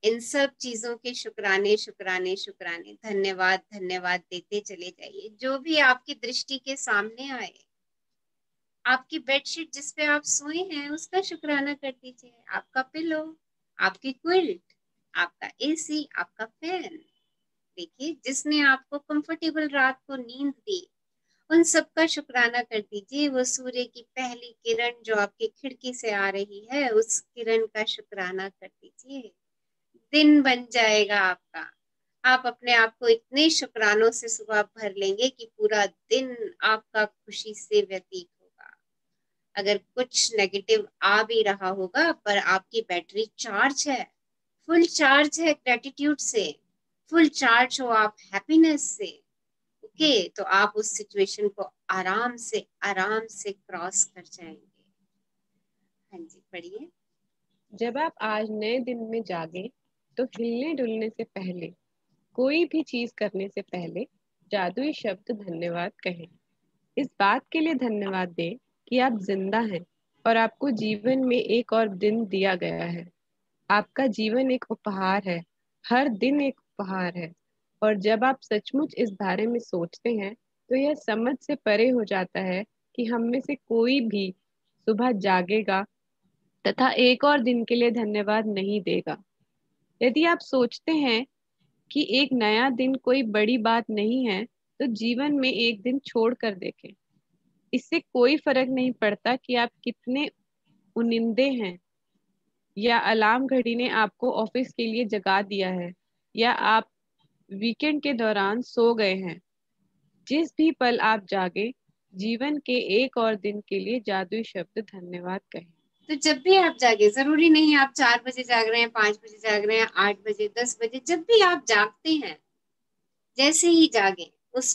इन सब चीजों के शुक्राने शुक्राने शुक्राने, धन्यवाद धन्यवाद देते चले जाइए। जो भी आपकी दृष्टि के सामने आए, आपकी बेडशीट जिस पे आप सोए हैं उसका शुक्राना कर दीजिए, आपका पिलो, आपकी क्विल्ट, आपका एसी, आपका फैन। देखिए, जिसने आपको कंफर्टेबल रात को नींद दी, उन सबका शुक्राना कर दीजिए। वो सूर्य की पहली किरण जो आपकी खिड़की से आ रही है, उस किरण का शुक्राना कर दीजिए। दिन बन जाएगा आपका। आप अपने आप को इतने शुक्रानों से सुबह भर लेंगे कि पूरा दिन आपका खुशी से व्यतीत होगा। अगर कुछ नेगेटिव आ भी रहा होगा, पर आपकी बैटरी चार्ज है, फुल चार्ज है ग्रेटिट्यूड से, फुल चार्ज हो आप हैप्पीनेस से, ओके, तो आप उस सिचुएशन को आराम से क्रॉस कर जाएंगे। हाँ जी, पढ़िए। जब आप आज नए दिन में जागे तो हिलने डुलने से पहले, कोई भी चीज करने से पहले जादुई शब्द धन्यवाद कहें। इस बात के लिए धन्यवाद दें कि आप जिंदा हैं और आपको जीवन में एक और दिन दिया गया है। आपका जीवन एक उपहार है, हर दिन एक उपहार है। और जब आप सचमुच इस बारे में सोचते हैं तो यह समझ से परे हो जाता है कि हम में से कोई भी सुबह जागेगा तथा एक और दिन के लिए धन्यवाद नहीं देगा। यदि आप सोचते हैं कि एक नया दिन कोई बड़ी बात नहीं है, तो जीवन में एक दिन छोड़ कर देखें। इससे कोई फर्क नहीं पड़ता कि आप कितने उनिंदे हैं, या अलार्म घड़ी ने आपको ऑफिस के लिए जगा दिया है, या आप वीकेंड के दौरान सो गए हैं। जिस भी पल आप जागे, जीवन के एक और दिन के लिए जादुई शब्द धन्यवाद कहें। तो जब भी आप जागे, जरूरी नहीं आप 4 बजे जाग रहे हैं, 5 बजे जाग रहे हैं, 8 बजे, 10 बजे, जब भी आप जागते हैं, जैसे ही जागे, उस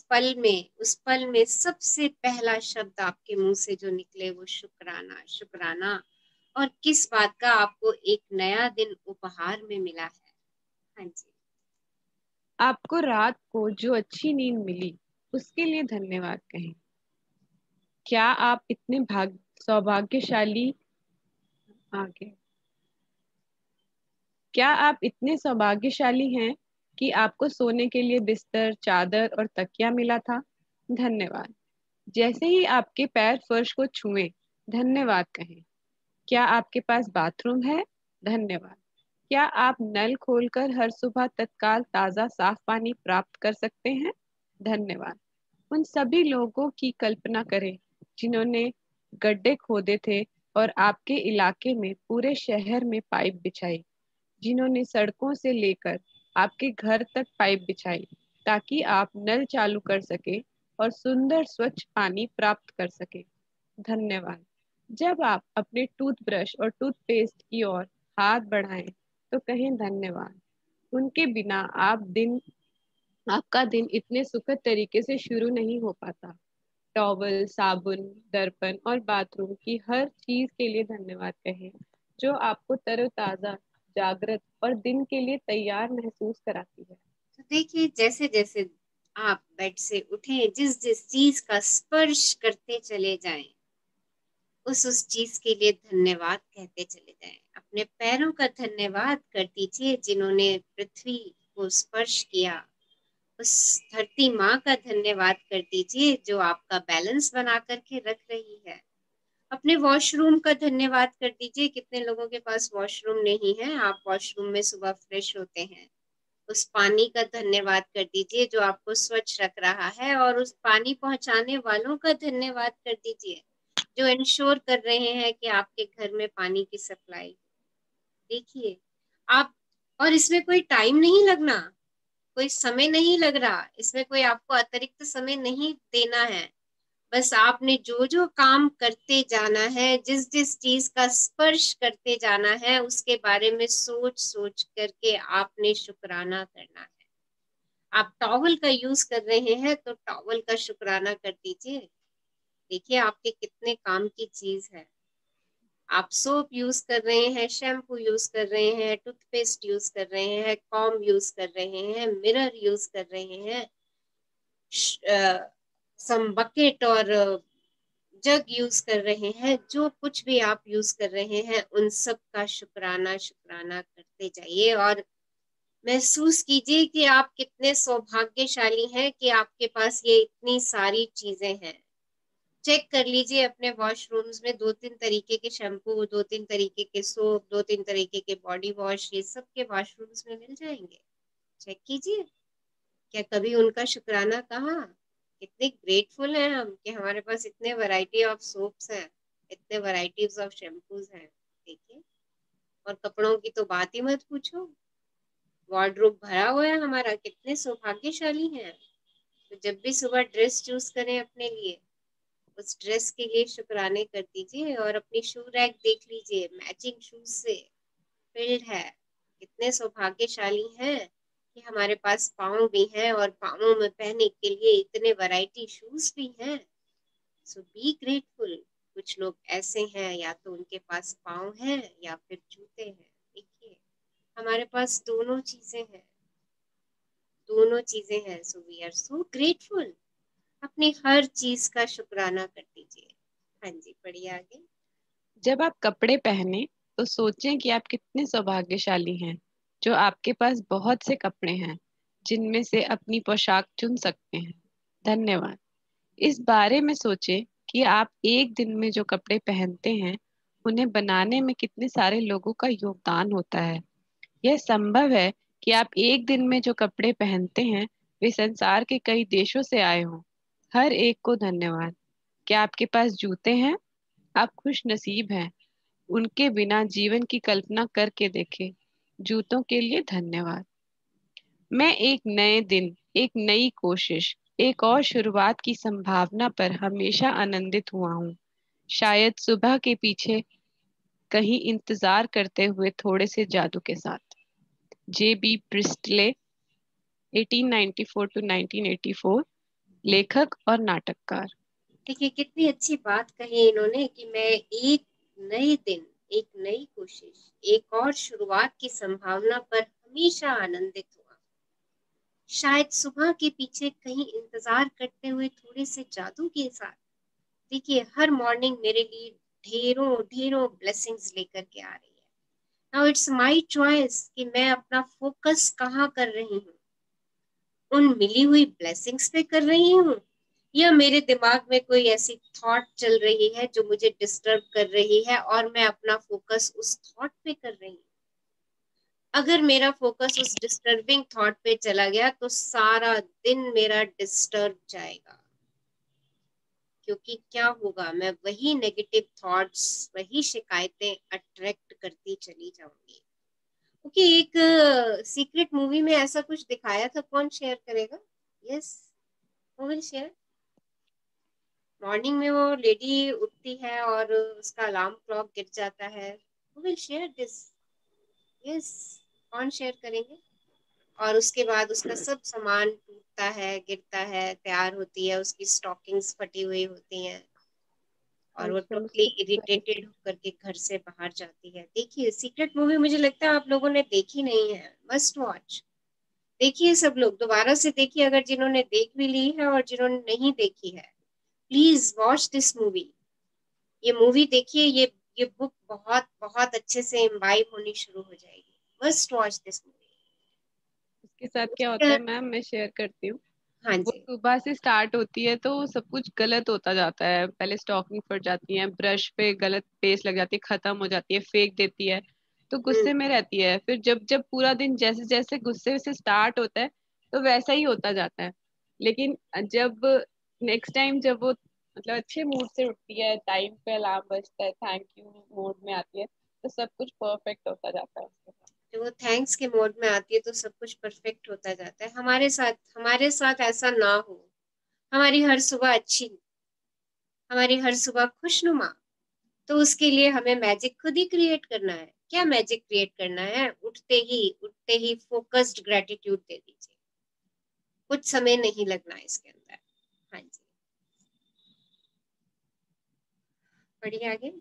पल में सबसे पहला शब्द आपके मुंह से जो निकले वो शुक्राना। शुक्राना। और किस बात का? आपको एक नया दिन उपहार में मिला है। हाँ जी। आपको रात को जो अच्छी नींद मिली उसके लिए धन्यवाद कहें। क्या आप इतने सौभाग्यशाली आगे क्या आप इतने सौभाग्यशाली हैं कि आपको सोने के लिए बिस्तर, चादर और तकिया मिला था? धन्यवाद। जैसे ही आपके पैर फर्श को छुएं, धन्यवाद कहें। क्या आपके पास बाथरूम है? धन्यवाद। क्या आप नल खोलकर हर सुबह तत्काल ताज़ा साफ पानी प्राप्त कर सकते हैं? धन्यवाद। उन सभी लोगों की कल्पना करें जिन्होंने गड्ढे खोदे थे और आपके इलाके में, पूरे शहर में पाइप बिछाई, जिन्होंने सड़कों से लेकर आपके घर तक पाइप बिछाई ताकि आप नल चालू कर सके और सुंदर स्वच्छ पानी प्राप्त कर सके। धन्यवाद। जब आप अपने टूथब्रश और टूथपेस्ट की ओर हाथ बढ़ाएं तो कहें धन्यवाद। उनके बिना आपका दिन इतने सुखद तरीके से शुरू नहीं हो पाता। टॉवल, साबुन, दर्पण और बाथरूम की हर चीज के लिए धन्यवाद कहें जो आपको तरोताजा, जागृत और दिन के लिए तैयार महसूस कराती है। तो देखिए, जैसे जैसे आप बेड से उठें, जिस जिस चीज का स्पर्श करते चले जाएं, उस चीज के लिए धन्यवाद कहते चले जाएं। अपने पैरों का धन्यवाद कर दीजिए जिन्होंने पृथ्वी को स्पर्श किया। उस धरती माँ का धन्यवाद कर दीजिए जो आपका बैलेंस बना करके रख रही है। अपने वॉशरूम का धन्यवाद कर दीजिए। कितने लोगों के पास वॉशरूम नहीं है, आप वॉशरूम में सुबह फ्रेश होते हैं। उस पानी का धन्यवाद कर दीजिए जो आपको स्वच्छ रख रहा है, और उस पानी पहुंचाने वालों का धन्यवाद कर दीजिए जो इंश्योर कर रहे हैं कि आपके घर में पानी की सप्लाई। देखिए आप, और इसमें कोई टाइम नहीं लगना, कोई समय नहीं लग रहा, इसमें कोई आपको अतिरिक्त समय नहीं देना है। बस आपने जो जो काम करते जाना है, जिस जिस चीज का स्पर्श करते जाना है, उसके बारे में सोच सोच करके आपने शुक्राना करना है। आप टॉवल का यूज कर रहे हैं तो टॉवल का शुक्राना कर दीजिए। देखिए आपके कितने काम की चीज है। आप सोप यूज कर रहे हैं, शैम्पू यूज कर रहे हैं, टूथपेस्ट यूज कर रहे हैं, कॉम्ब यूज कर रहे हैं, मिरर यूज कर रहे हैं, सम बकेट और जग यूज कर रहे हैं। जो कुछ भी आप यूज कर रहे हैं उन सब का शुक्राना शुक्राना करते जाइए, और महसूस कीजिए कि आप कितने सौभाग्यशाली हैं कि आपके पास ये इतनी सारी चीजें हैं। चेक कर लीजिए अपने वॉशरूम्स में 2-3 तरीके के शैम्पू, 2-3 तरीके के सोप, 2-3 तरीके के बॉडी वॉश, ये सब के वॉशरूम्स में मिल जाएंगे। चेक कीजिए, क्या कभी उनका शुक्राना कहा? कितने ग्रेटफुल हैं हम कि हमारे पास इतने वैरायटी ऑफ सोप्स हैं, इतने वैरायटीज ऑफ शैम्पूज हैं। देखिए, और कपड़ों की तो बात ही मत पूछो, वार्डरोब भरा हुआ है हमारा। कितने सौभाग्यशाली हैं। तो जब भी सुबह ड्रेस चूज करें अपने लिए, उस ड्रेस के लिए शुक्राने कर दीजिए, और अपनी शू रैक देख लीजिए, मैचिंग शूज से फिल्ड है। कितने सौभाग्यशाली हैं कि हमारे पास पाँव भी हैं और पाँवों में पहनने के लिए इतने वैरायटी शूज भी हैं। सो बी ग्रेटफुल। कुछ लोग ऐसे हैं, या तो उनके पास पाँव है या फिर जूते हैं। देखिए, हमारे पास दोनों चीजें हैं, दोनों चीजें हैं। So we are so grateful. अपनी हर चीज का शुक्राना कर दीजिए। हाँ जी, पढ़िए आगे। जब आप कपड़े पहने तो सोचें कि आप कितने सौभाग्यशाली हैं जो आपके पास बहुत से कपड़े हैं जिनमें से अपनी पोशाक चुन सकते हैं। धन्यवाद। इस बारे में सोचें कि आप एक दिन में जो कपड़े पहनते हैं उन्हें बनाने में कितने सारे लोगों का योगदान होता है। यह संभव है कि आप एक दिन में जो कपड़े पहनते हैं वे संसार के कई देशों से आए हों। हर एक को धन्यवाद। क्या आपके पास जूते हैं? आप खुश नसीब हैं। उनके बिना जीवन की कल्पना करके देखें। जूतों के लिए धन्यवाद। मैं एक नए दिन, एक नई कोशिश, एक और शुरुआत की संभावना पर हमेशा आनंदित हुआ हूँ। शायद सुबह के पीछे कहीं इंतजार करते हुए थोड़े से जादू के साथ। J.B. प्रिस्टले 1894 to 1984, लेखक और नाटककार। देखिए कितनी अच्छी बात कही इन्होंने कि मैं एक नए दिन, एक नई कोशिश, एक और शुरुआत की संभावना पर हमेशा आनंदित हुआ। शायद सुबह के पीछे कहीं इंतजार करते हुए थोड़े से जादू के साथ। देखिए, हर मॉर्निंग मेरे लिए ढेरों ढेरों ब्लेसिंग्स लेकर के आ रही है। नाउ इट्स माय चॉइस कि मैं अपना फोकस कहाँ कर रही हूँ। उन मिली हुई ब्लेसिंग्स पे कर रही हूँ, या मेरे दिमाग में कोई ऐसी थॉट चल रही है जो मुझे डिस्टर्ब कर रही है और मैं अपना फोकस उस थॉट पे कर रही हूँ। अगर मेरा फोकस उस डिस्टर्बिंग थॉट पे चला गया तो सारा दिन मेरा डिस्टर्ब जाएगा, क्योंकि क्या होगा, मैं वही नेगेटिव थॉट्स, वही शिकायतें अट्रैक्ट करती चली जाऊंगी। ओके, एक सीक्रेट मूवी में ऐसा कुछ दिखाया था, कौन शेयर करेगा? Yes, who will share? Morning में वो लेडी उठती है और उसका अलार्म क्लॉक गिर जाता है। Who will share this? Yes, कौन शेयर करेंगे? और उसके बाद उसका सब सामान टूटता है, गिरता है, तैयार होती है, उसकी स्टॉकिंग्स फटी हुई होती हैं। और वो अच्छा, टोटली इरिटेटेड होकर के घर से बाहर जाती है। देखिए सीक्रेट मूवी, मुझे लगता है आप लोगों ने देखी नहीं है, मस्ट वॉच। देखिए सब लोग दोबारा से देखिए, अगर जिन्होंने देख भी ली है और जिन्होंने नहीं देखी है, प्लीज वॉच दिस मूवी। ये मूवी देखिए, ये बुक बहुत बहुत अच्छे से इम्बाइब होनी शुरू हो जाएगी। Must watch this movie. इसके साथ क्या होता है मैम, मैं शेयर करती हूँ। हाँ वो जी। सुबह से स्टार्ट होती है तो सब कुछ गलत होता जाता है। पहले स्टॉकिंग फट जाती है, ब्रश पे गलत पेस्ट लग जाती है, खत्म हो जाती है, फेंक देती है, तो गुस्से में रहती है। फिर जब जब पूरा दिन जैसे जैसे गुस्से से स्टार्ट होता है तो वैसा ही होता जाता है। लेकिन जब नेक्स्ट टाइम जब वो मतलब अच्छे मूड से उठती है, टाइम पे अलार्म बजता है, थैंक यू मोड में आती है, तो सब कुछ परफेक्ट होता जाता है उसके साथ। जब वो थैंक्स के मोड में आती है तो सब कुछ परफेक्ट होता जाता है। हमारे साथ ऐसा ना हो। हमारी हर सुबह अच्छी, हमारी हर सुबह खुशनुमा, तो उसके लिए हमें मैजिक खुद ही क्रिएट करना है। क्या मैजिक क्रिएट करना है? उठते ही फोकस्ड ग्रेटिट्यूड दे दीजिए। कुछ समय नहीं लगना इसके अंदर। हाँ जी, बढ़िया। आगे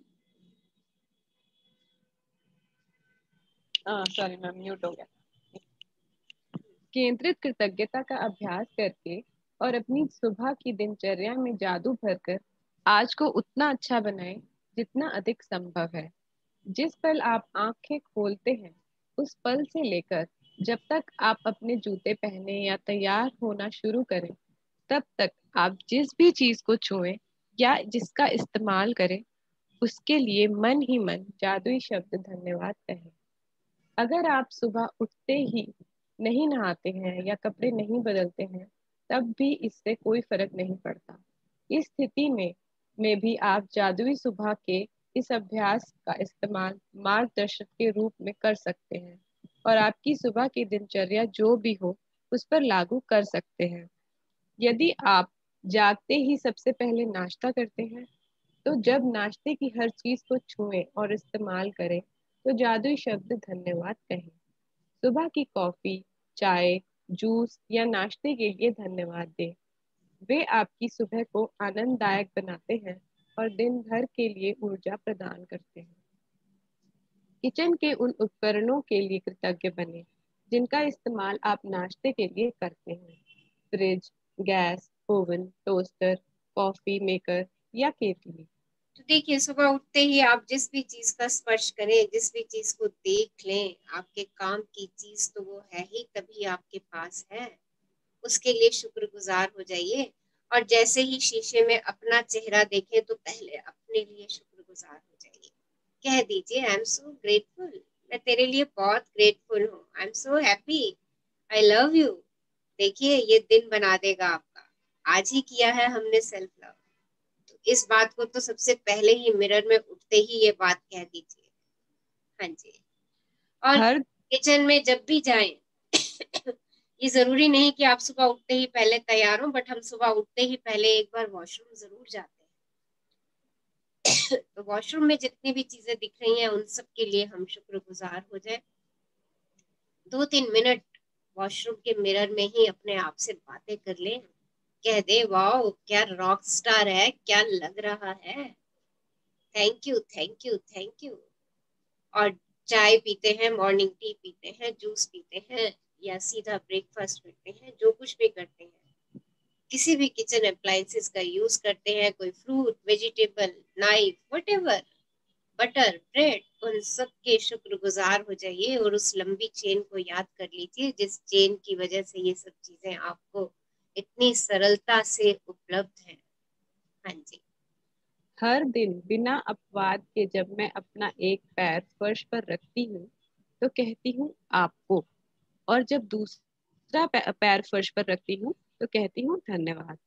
सॉरी मैम, म्यूट हो गया। केंद्रित कृतज्ञता का अभ्यास करके और अपनी सुबह की दिनचर्या में जादू भरकर आज को उतना अच्छा बनाएं जितना अधिक संभव है। जिस पल आप आंखें खोलते हैं उस पल से लेकर जब तक आप अपने जूते पहने या तैयार होना शुरू करें, तब तक आप जिस भी चीज को छुएं या जिसका इस्तेमाल करें, उसके लिए मन ही मन जादुई शब्द धन्यवाद कहें। अगर आप सुबह उठते ही नहीं नहाते हैं या कपड़े नहीं बदलते हैं, तब भी इससे कोई फर्क नहीं पड़ता। इस स्थिति में भी आप जादुई सुबह के इस अभ्यास का इस्तेमाल मार्गदर्शक के रूप में कर सकते हैं और आपकी सुबह की दिनचर्या जो भी हो उस पर लागू कर सकते हैं। यदि आप जागते ही सबसे पहले नाश्ता करते हैं, तो जब नाश्ते की हर चीज को छुएं और इस्तेमाल करें तो जादुई शब्द धन्यवाद कहें। सुबह की कॉफी, चाय, जूस या नाश्ते के लिए धन्यवाद दें। वे आपकी सुबह को आनंददायक बनाते हैं और दिन भर के लिए ऊर्जा प्रदान करते हैं। किचन के उन उपकरणों के लिए कृतज्ञ बने जिनका इस्तेमाल आप नाश्ते के लिए करते हैं। Fridge, gas, oven, toaster, coffee maker या केतली। तो देखिए सुबह उठते ही आप जिस भी चीज का स्पर्श करें, जिस भी चीज को देख लें, आपके काम की चीज तो वो है ही, तभी आपके पास है। उसके लिए शुक्रगुजार हो जाइए। और जैसे ही शीशे में अपना चेहरा देखें तो पहले अपने लिए शुक्रगुजार हो जाइए। कह दीजिए आई एम सो ग्रेटफुल, मैं तेरे लिए बहुत ग्रेटफुल हूँ, I am so happy, I love you. देखिए ये दिन बना देगा आपका। आज ही किया है हमने सेल्फ लव, तो इस बात को तो सबसे पहले ही मिरर में उठते ही ये बात कह दीजिए। हाँ जी। और हर किचन में जब भी जाएं ये जरूरी नहीं कि आप सुबह उठते ही पहले तैयार हो, बट हम सुबह उठते ही पहले एक बार वॉशरूम जरूर जाते हैं। तो वॉशरूम में जितनी भी चीजें दिख रही हैं उन सब के लिए हम शुक्रगुजार हो जाए। 2-3 मिनट वॉशरूम के मिरर में ही अपने आप से बातें कर लें। कह दे वाओ क्या रॉक स्टार है, क्या लग रहा है, thank you thank you thank you. और चाय पीते हैं, मॉर्निंग टी पीते हैं, जूस पीते हैं या सीधा ब्रेकफास्ट करते हैं, जो कुछ भी करते हैं, किसी भी किचन अप्लायंसेस का यूज करते हैं, कोई fruit, vegetable, knife, whatever, butter, bread, उन सब के शुक्रगुजार हो जाइए और उस लंबी चेन को याद कर लीजिए जिस चेन की वजह से ये सब चीजें आपको इतनी सरलता से उपलब्ध हैं। हाँ जी। हर दिन बिना अपवाद के जब मैं अपना एक पैर फर्श पर रखती हूँ तो कहती हूँ आपको, और जब दूसरा पैर फर्श पर रखती हूँ तो कहती हूँ धन्यवाद।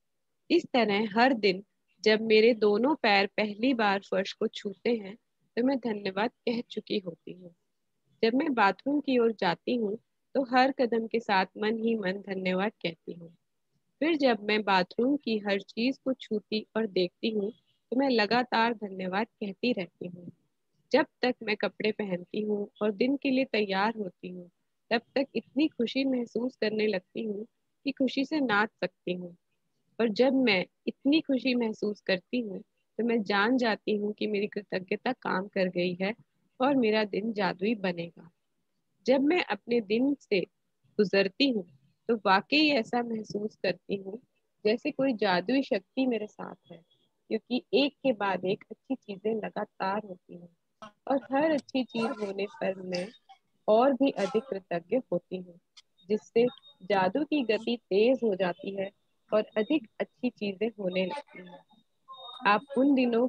इस तरह हर दिन जब मेरे दोनों पैर पहली बार फर्श को छूते हैं तो मैं धन्यवाद कह चुकी होती हूँ। जब मैं बाथरूम की ओर जाती हूँ तो हर कदम के साथ मन ही मन धन्यवाद कहती हूँ। फिर जब मैं बाथरूम की हर चीज को छूती और देखती हूँ तो मैं लगातार धन्यवाद कहती रहती हूँ। जब तक मैं कपड़े पहनती हूँ और दिन के लिए तैयार होती हूँ, तब तक इतनी खुशी महसूस करने लगती हूँ कि खुशी से नाच सकती हूँ। और जब मैं इतनी खुशी महसूस करती हूँ तो मैं जान जाती हूँ कि मेरी कृतज्ञता काम कर गई है और मेरा दिन जादुई बनेगा। जब मैं अपने दिन से गुजरती हूँ तो वाकई ऐसा महसूस करती हूँ जैसे कोई जादुई शक्ति मेरे साथ है, क्योंकि एक के बाद एक अच्छी चीजें लगातार होती हैं और हर अच्छी चीज होने पर मैं और भी अधिक कृतज्ञ होती हूँ, जिससे जादू की गति तेज हो जाती है और अधिक अच्छी चीजें होने लगती हैं। आप उन दिनों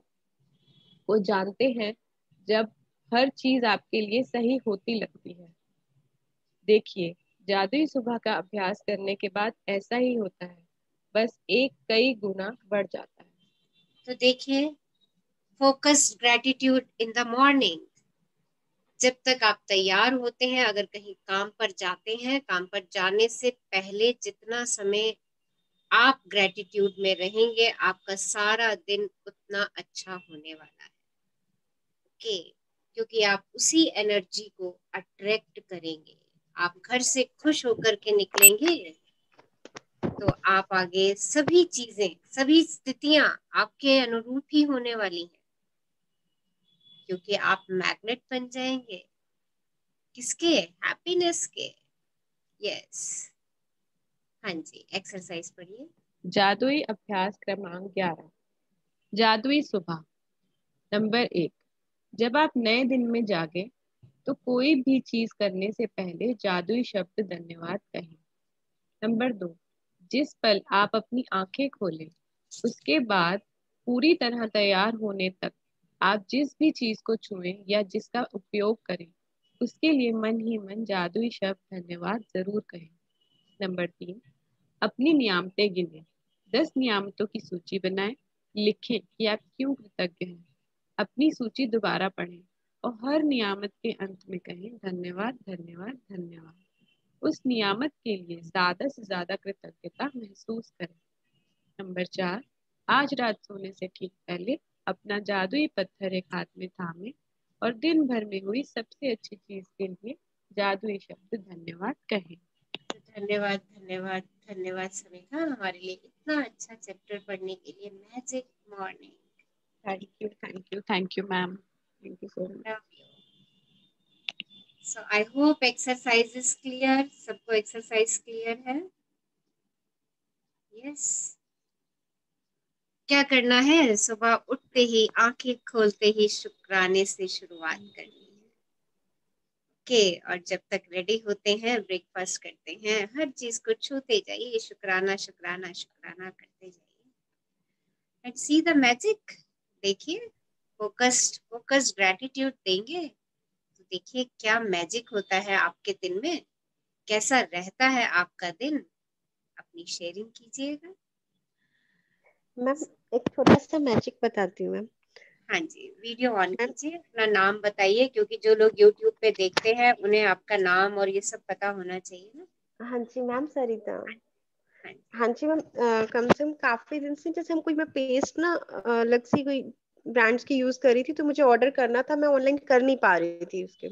को जानते हैं जब हर चीज आपके लिए सही होती लगती है। देखिए, जादुई सुबह का अभ्यास करने के बाद ऐसा ही होता है, बस एक कई गुना बढ़ जाता है। तो देखिए, focus gratitude in the morning. जब तक आप तैयार होते हैं, अगर कहीं काम पर जाते हैं, काम पर जाने से पहले जितना समय आप ग्रेटिट्यूड में रहेंगे, आपका सारा दिन उतना अच्छा होने वाला है। ओके, क्योंकि आप उसी एनर्जी को अट्रैक्ट करेंगे। आप घर से खुश होकर के निकलेंगे तो आप आगे सभी चीजें, सभी स्थितियां आपके अनुरूप ही होने वाली हैं, क्योंकि आप मैग्नेट बन जाएंगे। किसके? हैप्पीनेस के। यस। हाँ जी, एक्सरसाइज पढ़िए। जादुई अभ्यास क्रमांक 11, जादुई सुबह। नंबर 1, जब आप नए दिन में जागे तो कोई भी चीज करने से पहले जादुई शब्द धन्यवाद कहें। नंबर 2, जिस पल आप अपनी आंखें खोलें उसके बाद पूरी तरह तैयार होने तक आप जिस भी चीज को छुएं या जिसका उपयोग करें उसके लिए मन ही मन जादुई शब्द धन्यवाद जरूर कहें। नंबर 3, अपनी नियामतें गिनें। 10 नियामतों की सूची बनाएं। लिखें कि आप क्यों कृतज्ञ हैं। अपनी सूची दोबारा पढ़ें और हर नियामत के अंत में कहें धन्यवाद धन्यवाद धन्यवाद। उस नियामत के लिए ज्यादा से ज्यादा कृतज्ञता महसूस करें। नंबर 4, आज रात सोने से ठीक पहले अपना जादुई पत्थर एक हाथ में थामे और दिन भर में हुई सबसे अच्छी चीज के लिए जादुई शब्द धन्यवाद कहें। धन्यवाद धन्यवाद धन्यवाद समीक्षा, हमारे लिए इतना अच्छा चैप्टर पढ़ने के लिए। Magic morning. Thank you ma'am, thank you so much. So I hope exercise is clear. सबको एक्सरसाइज क्लियर है? यस। क्या करना है? सुबह उठते ही, आंखें खोलते ही शुक्राने से शुरुआत करनी है। ओके, और जब तक रेडी होते हैं, ब्रेकफास्ट करते हैं, हर चीज को छूते जाइए, शुक्राना शुक्राना शुक्राना करते जाइए। And see the magic. देखिए, फोकस्ड ग्रेटिट्यूड देंगे तो देखिए क्या मैजिक होता है आपके दिन में, कैसा रहता है आपका दिन। अपनी शेयरिंग कीजिएगा। मैम एक छोटा सा मैजिक बताती हूँ मैम। हाँ जी, वीडियो ऑन कीजिए, अपना नाम बताइए, क्योंकि जो लोग यूट्यूब पे देखते हैं उन्हें आपका नाम और ये सब पता होना चाहिए ना। हाँ जी मैम, सरिता। हाँ जी। हाँ जी मैम, कम से कम काफी दिन से जैसे हम कोई मैं पेस्ट ना अलग सी कोई ब्रांड्स की यूज कर रही थी, तो मुझे ऑर्डर करना था, मैं ऑनलाइन कर नहीं पा रही थी उसके।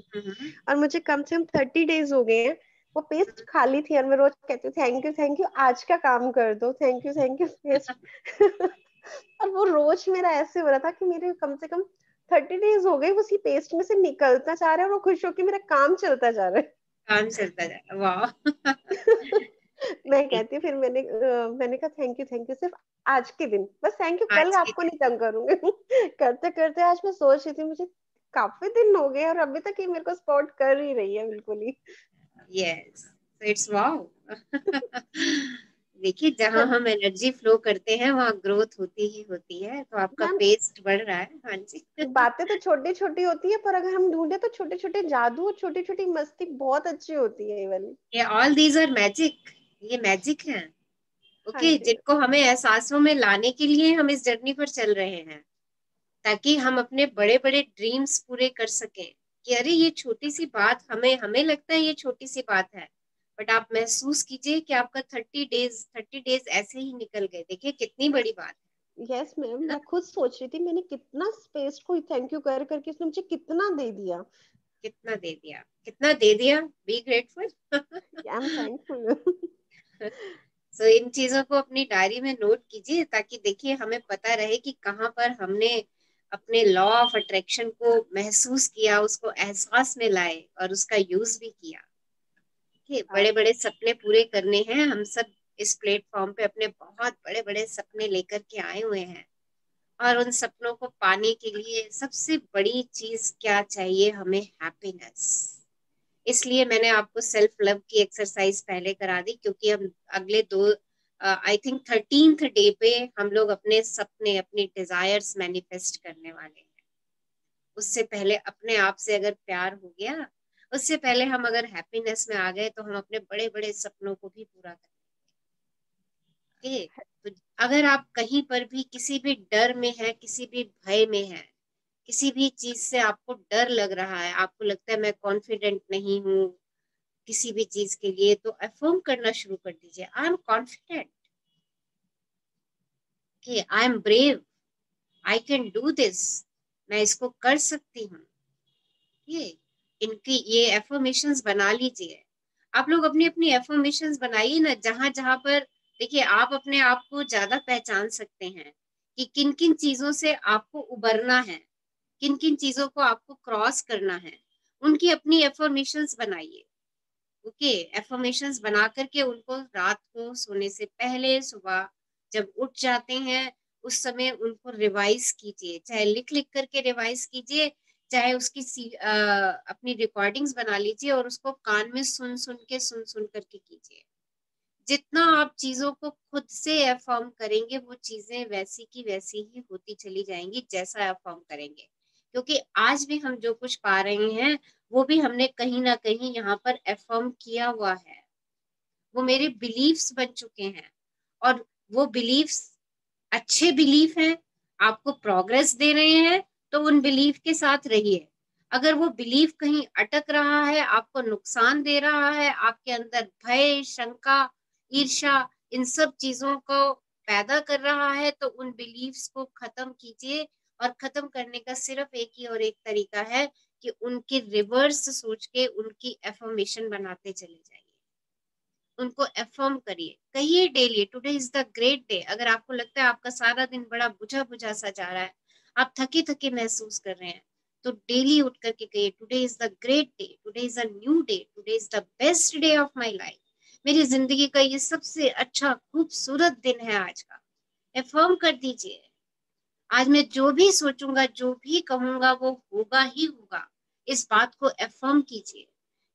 और मुझे कम से कम 30 डेज हो गए हैं, वो पेस्ट खाली थी और मैं रोज कहती हूँ थैंक यू आज का काम कर दो, थैंक यू पेस्ट। और वो रोज मेरा ऐसे हो रहा था कि मेरे कम से कम 30 डेज हो गए उसी पेस्ट में से निकलता जा रहा है और वो खुश होकर मेरा काम चलता जा रहा है। काम चलता जा रहा है, वाह। मैं कहती हूँ फिर मैंने कहा थैंक यू सिर्फ आज के दिन, बस थैंक यू, कल आज के आपको नहीं तंग करूंगी। करते करते आज मैं सोच रही थी मुझे काफी दिन हो गए और अभी तक ये मेरे को सपोर्ट कर ही रही है बिल्कुल ही। Yes, it's wow. देखिए, जहाँ हम एनर्जी फ्लो करते हैं वहाँ ग्रोथ होती ही होती है, तो आपका मैम पेस्ट बढ़ रहा है। हाँ जी। बातें तो छोटी छोटी होती है, पर अगर हम ढूंढे तो छोटे छोटे जादू और छोटी छोटी मस्ती बहुत अच्छी होती है ये वाली। ये ऑल दीज आर मैजिक, ये मैजिक है। हाँ ओके, जी जिनको हमें एहसासों में लाने के लिए हम इस जर्नी पर चल रहे हैं, ताकि हम अपने बड़े बड़े ड्रीम्स पूरे कर सकें। कि अरे ये छोटी सी बात, हमें हमें लगता है ये छोटी सी बात है, बट आप महसूस कीजिए कि आपका 30 डेज ऐसे ही निकल गए। देखिए कितनी बड़ी बात यस मैम, है ना। मैं खुद सोच रही थी मैंने कितना स्पेस को थैंक यू कर करके इसने मुझे कितना दे दिया। कितना दे दिया, कितना दे दिया। Be grateful. I am thankful. इन चीजों को अपनी डायरी में नोट कीजिए, ताकि देखिए हमें पता रहे कि कहाँ पर हमने अपने लॉ ऑफ अट्रैक्शन को महसूस किया, उसको एहसास में लाए और उसका यूज भी किया। ठीक, बड़े बड़े सपने पूरे करने हैं। हम सब इस प्लेटफॉर्म पे अपने बहुत बड़े बड़े सपने लेकर के आए हुए हैं, और उन सपनों को पाने के लिए सबसे बड़ी चीज क्या चाहिए? हमें हैप्पीनेस। इसलिए मैंने आपको सेल्फ लव की एक्सरसाइज पहले करा दी, क्योंकि हम अगले 2 आई थिंक 13th डे पे हम लोग अपने सपने, अपने डिजायर्स मैनिफेस्ट करने वाले हैं। उससे पहले अपने आप से अगर प्यार हो गया, उससे पहले हम अगर हैप्पीनेस में आ गए, तो हम अपने बड़े बड़े सपनों को भी पूरा करेंगे। तो अगर आप कहीं पर भी किसी भी डर में है, किसी भी भय में है, किसी भी चीज से आपको डर लग रहा है, आपको लगता है मैं कॉन्फिडेंट नहीं हूँ किसी भी चीज के लिए, तो अफर्म करना शुरू कर दीजिए। आई am confident, I M brave, I can do this, मैं इसको कर सकती हूँ। इनकी ये एफर्मेशंस बना लीजिए। आप लोग अपनी अपनी एफर्मेशंस बनाइए ना, जहां जहां पर देखिए आप अपने आप को ज्यादा पहचान सकते हैं कि किन किन चीजों से आपको उबरना है, किन किन चीजों को आपको क्रॉस करना है, उनकी अपनी एफर्मेशंस बनाइए। ओके, एफर्मेशंस बना करके उनको रात को सोने से पहले, सुबह जब उठ जाते हैं, उस समय उनको रिवाइज कीजिए। चाहे लिख लिख करके रिवाइज कीजिए, चाहे उसकी अपनी रिकॉर्डिंग्स बना लीजिए और उसको कान में सुन सुन करके कीजिए। जितना आप चीजों को खुद से अफर्म करेंगे, वो चीजें वैसी की वैसी ही होती चली जाएंगी जैसा अफर्म करेंगे। क्योंकि आज भी हम जो कुछ पा रहे हैं, वो भी हमने कहीं ना कहीं यहाँ पर अफर्म किया हुआ है। वो मेरे बिलीफ्स बन चुके हैं, और वो बिलीफ्स अच्छे बिलीफ हैं, आपको प्रोग्रेस दे रहे हैं, तो उन बिलीफ के साथ रहिए। अगर वो बिलीफ कहीं अटक रहा है, आपको नुकसान दे रहा है, आपके अंदर भय, शंका, ईर्ष्या, इन सब चीजों को पैदा कर रहा है, तो उन बिलीफ्स को खत्म कीजिए। और खत्म करने का सिर्फ एक ही और एक तरीका है कि उनके रिवर्स सोच के उनकी एफर्मेशन बनाते चले जाइए, उनको अफर्म करिए, कहिए daily today is the great day. अगर आपको लगता है आपका सारा दिन बड़ा बुझा बुझा सा जा रहा है, आप थके थके महसूस कर रहे हैं, तो डेली उठ करके कहिए today is the great day, today is a new day, today is the best day of my life. मेरी जिंदगी का ये सबसे अच्छा खूबसूरत दिन है आज का। अफर्म कर दीजिए, आज मैं जो भी सोचूंगा, जो भी कहूंगा, वो होगा ही होगा। इस बात को अफर्म कीजिए।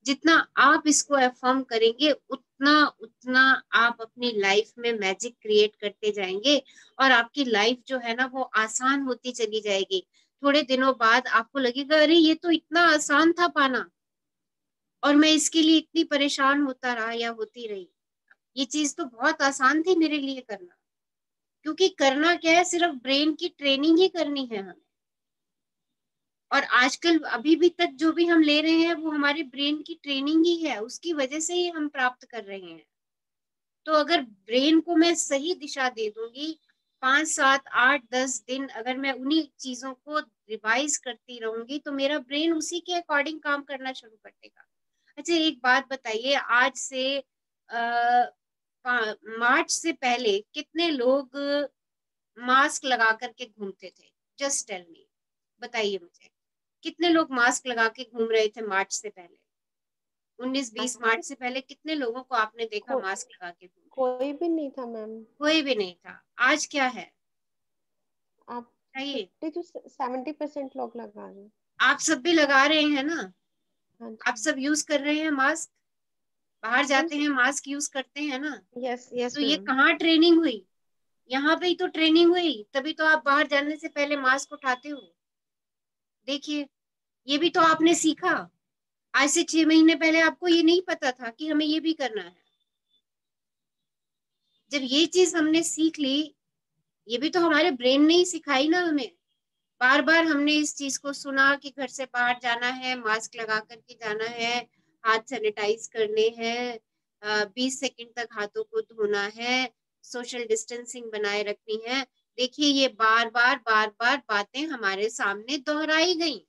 जितना आप इसको अफर्म करेंगे, उतना उतना आप अपनी लाइफ में मैजिक क्रिएट करते जाएंगे, और आपकी लाइफ जो है ना, वो आसान होती चली जाएगी। थोड़े दिनों बाद आपको लगेगा, अरे ये तो इतना आसान था पाना, और मैं इसके लिए इतनी परेशान होता रहा या होती रही। ये चीज तो बहुत आसान थी मेरे लिए करना। क्योंकि करना क्या है, सिर्फ ब्रेन की ट्रेनिंग ही करनी है हमें। और आजकल अभी भी तक जो भी हम ले रहे हैं, वो हमारे ब्रेन की ट्रेनिंग ही है, उसकी वजह से ही हम प्राप्त कर रहे हैं। तो अगर ब्रेन को मैं सही दिशा दे दूंगी, 5, 7, 8, 10 दिन अगर मैं उन्हीं चीजों को रिवाइज करती रहूंगी, तो मेरा ब्रेन उसी के अकॉर्डिंग काम करना शुरू कर देगा। अच्छा, एक बात बताइए, आज से मार्च से पहले कितने लोग मास्क लगा करके घूमते थे? जस्ट टेल मी, बताइए मुझे, कितने लोग मास्क लगा के घूम रहे थे मार्च से पहले? 19-20 मार्च से पहले कितने लोगों को आपने देखा मास्क लगा के घूम? कोई भी नहीं था मैम। कोई भी नहीं था। आज क्या है? आप बताइए। 70% लोग लगा रहे हैं। आप सब भी लगा रहे हैं ना? हाँ आप सब यूज कर रहे हैं मास्क, बाहर जाते जी। हैं मास्क यूज करते हैं ना? यस यस तो ये मैम। कहाँ ट्रेनिंग हुई? यहाँ पे ही तो ट्रेनिंग हुई, तभी तो आप बाहर जाने से पहले मास्क उठाते हो। देखिए, ये भी तो आपने सीखा। आज से 6 महीने पहले आपको ये नहीं पता था कि हमें ये भी करना है। जब ये चीज हमने सीख ली, ये भी तो हमारे ब्रेन ने ही सिखाई ना हमें। बार बार हमने इस चीज को सुना कि घर से बाहर जाना है, मास्क लगा करके जाना है, हाथ सैनिटाइज करने हैं, 20 सेकंड तक हाथों को धोना है, सोशल डिस्टेंसिंग बनाए रखनी है। देखिए, ये बार बार बातें हमारे सामने दोहराई गई,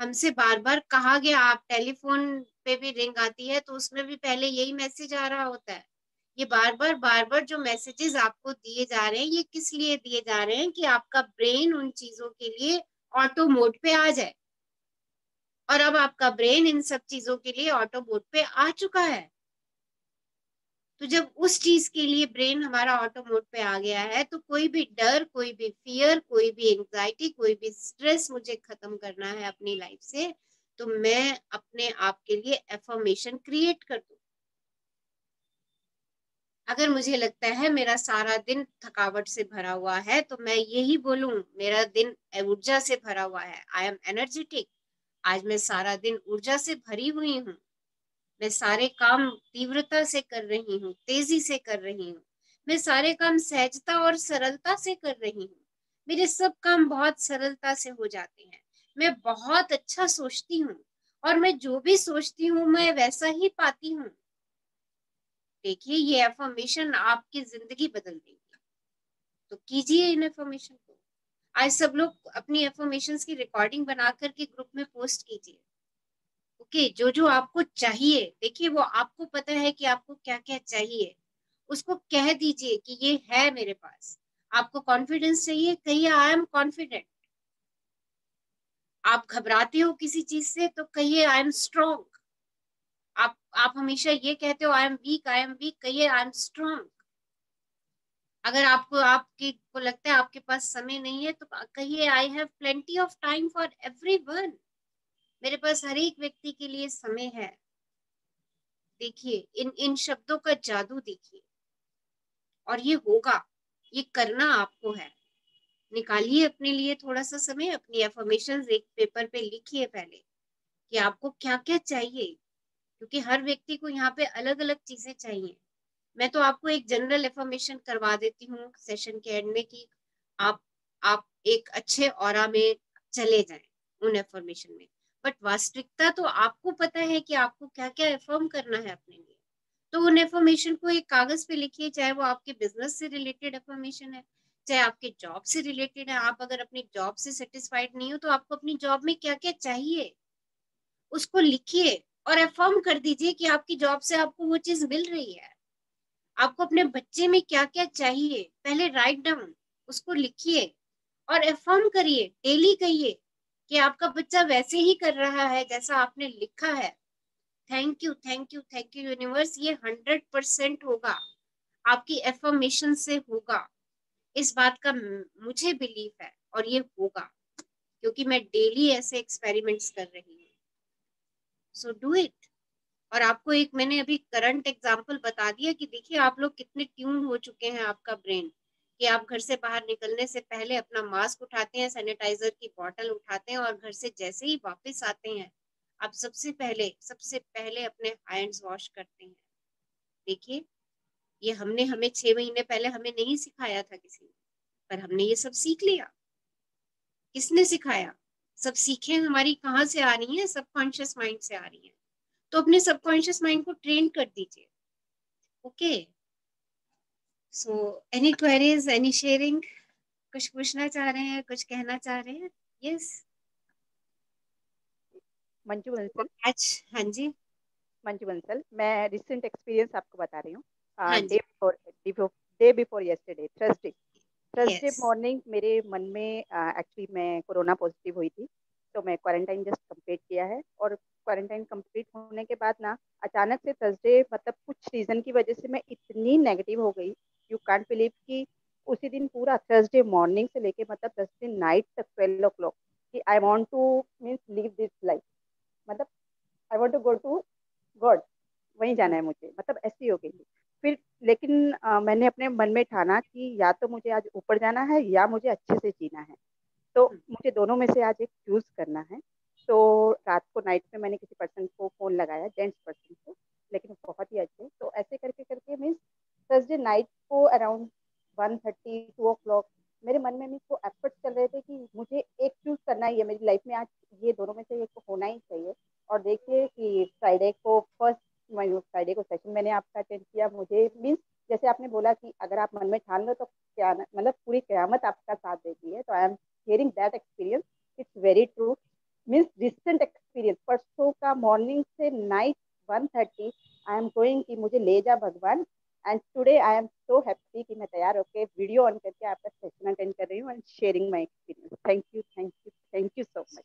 हमसे बार बार कहा गया। आप टेलीफोन पे भी रिंग आती है, तो उसमें भी पहले यही मैसेज आ रहा होता है, ये बार बार जो मैसेजेस आपको दिए जा रहे हैं, ये किस लिए दिए जा रहे हैं? कि आपका ब्रेन उन चीजों के लिए ऑटो मोड पे आ जाए। और अब आपका ब्रेन इन सब चीजों के लिए ऑटो मोड पे आ चुका है। तो जब उस चीज के लिए ब्रेन हमारा ऑटो मोड पे आ गया है, तो कोई भी डर, कोई भी फियर, कोई भी एंजाइटी, कोई भी स्ट्रेस मुझे खत्म करना है अपनी लाइफ से, तो मैं अपने आप के लिए एफर्मेशन क्रिएट कर दूं। अगर मुझे लगता है मेरा सारा दिन थकावट से भरा हुआ है, तो मैं यही बोलूं, मेरा दिन ऊर्जा से भरा हुआ है, आई एम एनर्जेटिक, आज मैं सारा दिन ऊर्जा से भरी हुई हूँ, मैं सारे काम तीव्रता से कर रही हूँ, तेजी से कर रही हूँ, मैं सारे काम सहजता और सरलता से कर रही हूँ, मेरे सब काम बहुत सरलता से हो जाते हैं, मैं बहुत अच्छा सोचती हूँ, और मैं जो भी सोचती हूँ मैं वैसा ही पाती हूँ। देखिए, ये एफर्मेशन आपकी जिंदगी बदल देगी। तो कीजिए इन एफर्मेशन को। आज सब लोग अपनी एफर्मेशंस की रिकॉर्डिंग बना करके ग्रुप में पोस्ट कीजिए। ओके, जो जो आपको चाहिए, देखिए वो आपको पता है कि आपको क्या क्या चाहिए, उसको कह दीजिए कि ये है मेरे पास। आपको कॉन्फिडेंस चाहिए, कहिए आई एम कॉन्फिडेंट। आप घबराते हो किसी चीज से, तो कहिए आई एम स्ट्रॉन्ग। आप हमेशा ये कहते हो आई एम वीक, कहिए आई एम स्ट्रॉन्ग। अगर आपके को लगता है आपके पास समय नहीं है, तो कहिए I have plenty of time for everyone. मेरे पास हर एक व्यक्ति के लिए समय है। देखिए, इन इन शब्दों का जादू देखिए, और ये होगा, ये करना आपको है। निकालिए अपने लिए थोड़ा सा समय, अपनी एफर्मेशंस एक पेपर पे लिखिए पहले कि आपको क्या क्या चाहिए, क्योंकि हर व्यक्ति को यहाँ पे अलग अलग चीजें चाहिए। मैं तो आपको एक जनरल एफर्मेशन करवा देती हूँ सेशन के एंड में कि आप एक अच्छे ऑरा में चले जाएं उन एफर्मेशन में। बट वास्तविकता तो आपको पता है कि आपको क्या क्या एफर्म करना है अपने लिए। तो उन एफर्मेशन को एक कागज पे लिखिए, चाहे वो आपके बिजनेस से रिलेटेड एफर्मेशन है, चाहे आपके जॉब से रिलेटेड है। आप अगर अपनी जॉब से सेटिस्फाइड नहीं हो, तो आपको अपनी जॉब में क्या क्या चाहिए उसको लिखिए और एफर्म कर दीजिए कि आपकी जॉब से आपको वो चीज मिल रही है। आपको अपने बच्चे में क्या क्या चाहिए, पहले राइट डाउन, उसको लिखिए और एफर्म करिए, डेली कहिए कि आपका बच्चा वैसे ही कर रहा है जैसा आपने लिखा है। Thank you, thank you, thank you universe. ये 100% होगा, आपकी एफर्मेशन से होगा। इस बात का मुझे बिलीव है, और ये होगा क्योंकि मैं डेली ऐसे एक्सपेरिमेंट्स कर रही हूँ। So do it. और आपको एक मैंने अभी करंट एग्जांपल बता दिया कि देखिए आप लोग कितने ट्यून हो चुके हैं, आपका ब्रेन, कि आप घर से बाहर निकलने से पहले अपना मास्क उठाते हैं, सैनिटाइजर की बोतल उठाते हैं, और घर से जैसे ही वापस आते हैं आप सबसे पहले अपने हैंड्स वॉश करते हैं। देखिए, ये हमें 6 महीने पहले हमें नहीं सिखाया था किसी ने, पर हमने ये सब सीख लिया। किसने सिखाया? सब सीखे हमारी कहाँ से आ रही है? सबकॉन्शियस माइंड से आ रही है। तो अपने सबकॉन्शियस माइंड को ट्रेन कर दीजिए। Okay, so any queries, any sharing? कुछ पूछना चाह रहे हैं, कुछ कहना चाह रहे हैं? यस मंजू बंसल। हाँ जी, मंजू बंसल, मैं रिसेंट एक्सपीरियंस आपको बता रही हूँ। हाँ डे जी, before yesterday, Thursday yes, morning मेरे मन में एक्चुअली मैं कोरोना पॉजिटिव हुई थी, तो मैं क्वारंटाइन जस्ट कंप्लीट किया है। और क्वारंटाइन कंप्लीट होने के बाद ना अचानक से थर्सडे, मतलब कुछ रीज़न की वजह से मैं इतनी नेगेटिव हो गई, यू कांट बिलीव, कि उसी दिन पूरा थर्सडे मॉर्निंग से लेके मतलब थर्सडे नाइट तक 12 o'clock कि I want to means leave this life, मतलब I want to go to God, वहीं जाना है मुझे, मतलब ऐसी हो गई थी। फिर लेकिन मैंने अपने मन में ठाना कि या तो मुझे आज ऊपर जाना है या मुझे अच्छे से जीना है, तो मुझे दोनों में से आज एक चूज करना है। तो रात को नाइट में मैंने किसी पर्सन को फोन लगाया, जेंट्स पर्सन को, लेकिन बहुत ही अच्छे। तो ऐसे करके करके मीन्स थर्सडे नाइट को अराउंड 1:30 2 o'clock मेरे मन में मीन्स वो एफर्ट्स चल रहे थे कि मुझे एक चूज करना ही है मेरी लाइफ में, आज ये दोनों में से एक को होना ही चाहिए। और देखिए कि फ्राइडे को सेशन मैंने आपका अटेंड किया। मुझे मीन्स जैसे आपने बोला कि अगर आप मन में ठान लो तो क्या मतलब पूरी क़यामत आपका साथ देती है, तो I am hearing that experience, it's very true. Means recent experience, परसों का मॉर्निंग से नाइट 1:30 आई एम गोइंग कि मुझे ले जा भगवान, and today I am so happy कि मैं तैयार होकर वीडियो ऑन करके आपका सेशन अटेंड कर रही हूँ and sharing my experience. Thank you so much.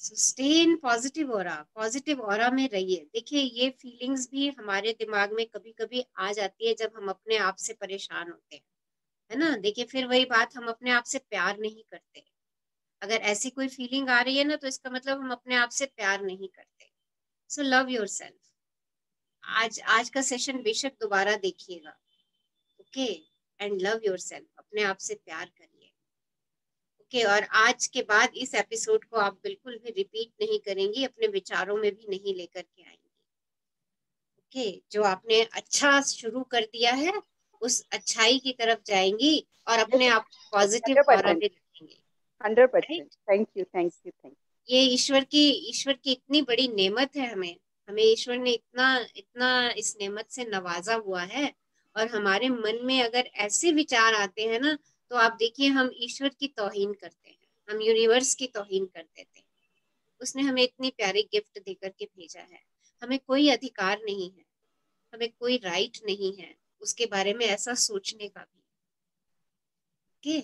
So stay in positive aura में रहिए। देखिए ये फीलिंग्स भी हमारे दिमाग में कभी कभी आ जाती है जब हम अपने आप से परेशान होते हैं, है ना। देखिए फिर वही बात, हम अपने आप से प्यार नहीं करते। अगर ऐसी कोई फीलिंग आ रही है ना, तो इसका मतलब हम अपने आप से प्यार नहीं करते। So love yourself. आज का सेशन बेशक दोबारा देखिएगा, ओके, एंड लव योरसेल्फ। अपने आप से प्यार करिए, ओके। और आज के बाद इस एपिसोड को आप बिल्कुल भी रिपीट नहीं करेंगी, अपने विचारों में भी नहीं लेकर के आएंगी, ओके। जो आपने अच्छा शुरू कर दिया है उस अच्छाई की तरफ जाएंगी और अपने आप पॉजिटिव ऑरा में रखेंगे। 100%। Thank you. ये ईश्वर की इतनी बड़ी नेमत है। हमें ईश्वर ने इतना इस नेमत से नवाजा हुआ है। और हमारे मन में अगर ऐसे विचार आते हैं ना, तो आप देखिए हम ईश्वर की तौहीन करते हैं, हम यूनिवर्स की तौहीन कर देते हैं। उसने हमें इतनी प्यारी गिफ्ट देकर के भेजा है। हमें कोई अधिकार नहीं है, हमें कोई राइट नहीं है उसके बारे में ऐसा सोचने का भी, okay.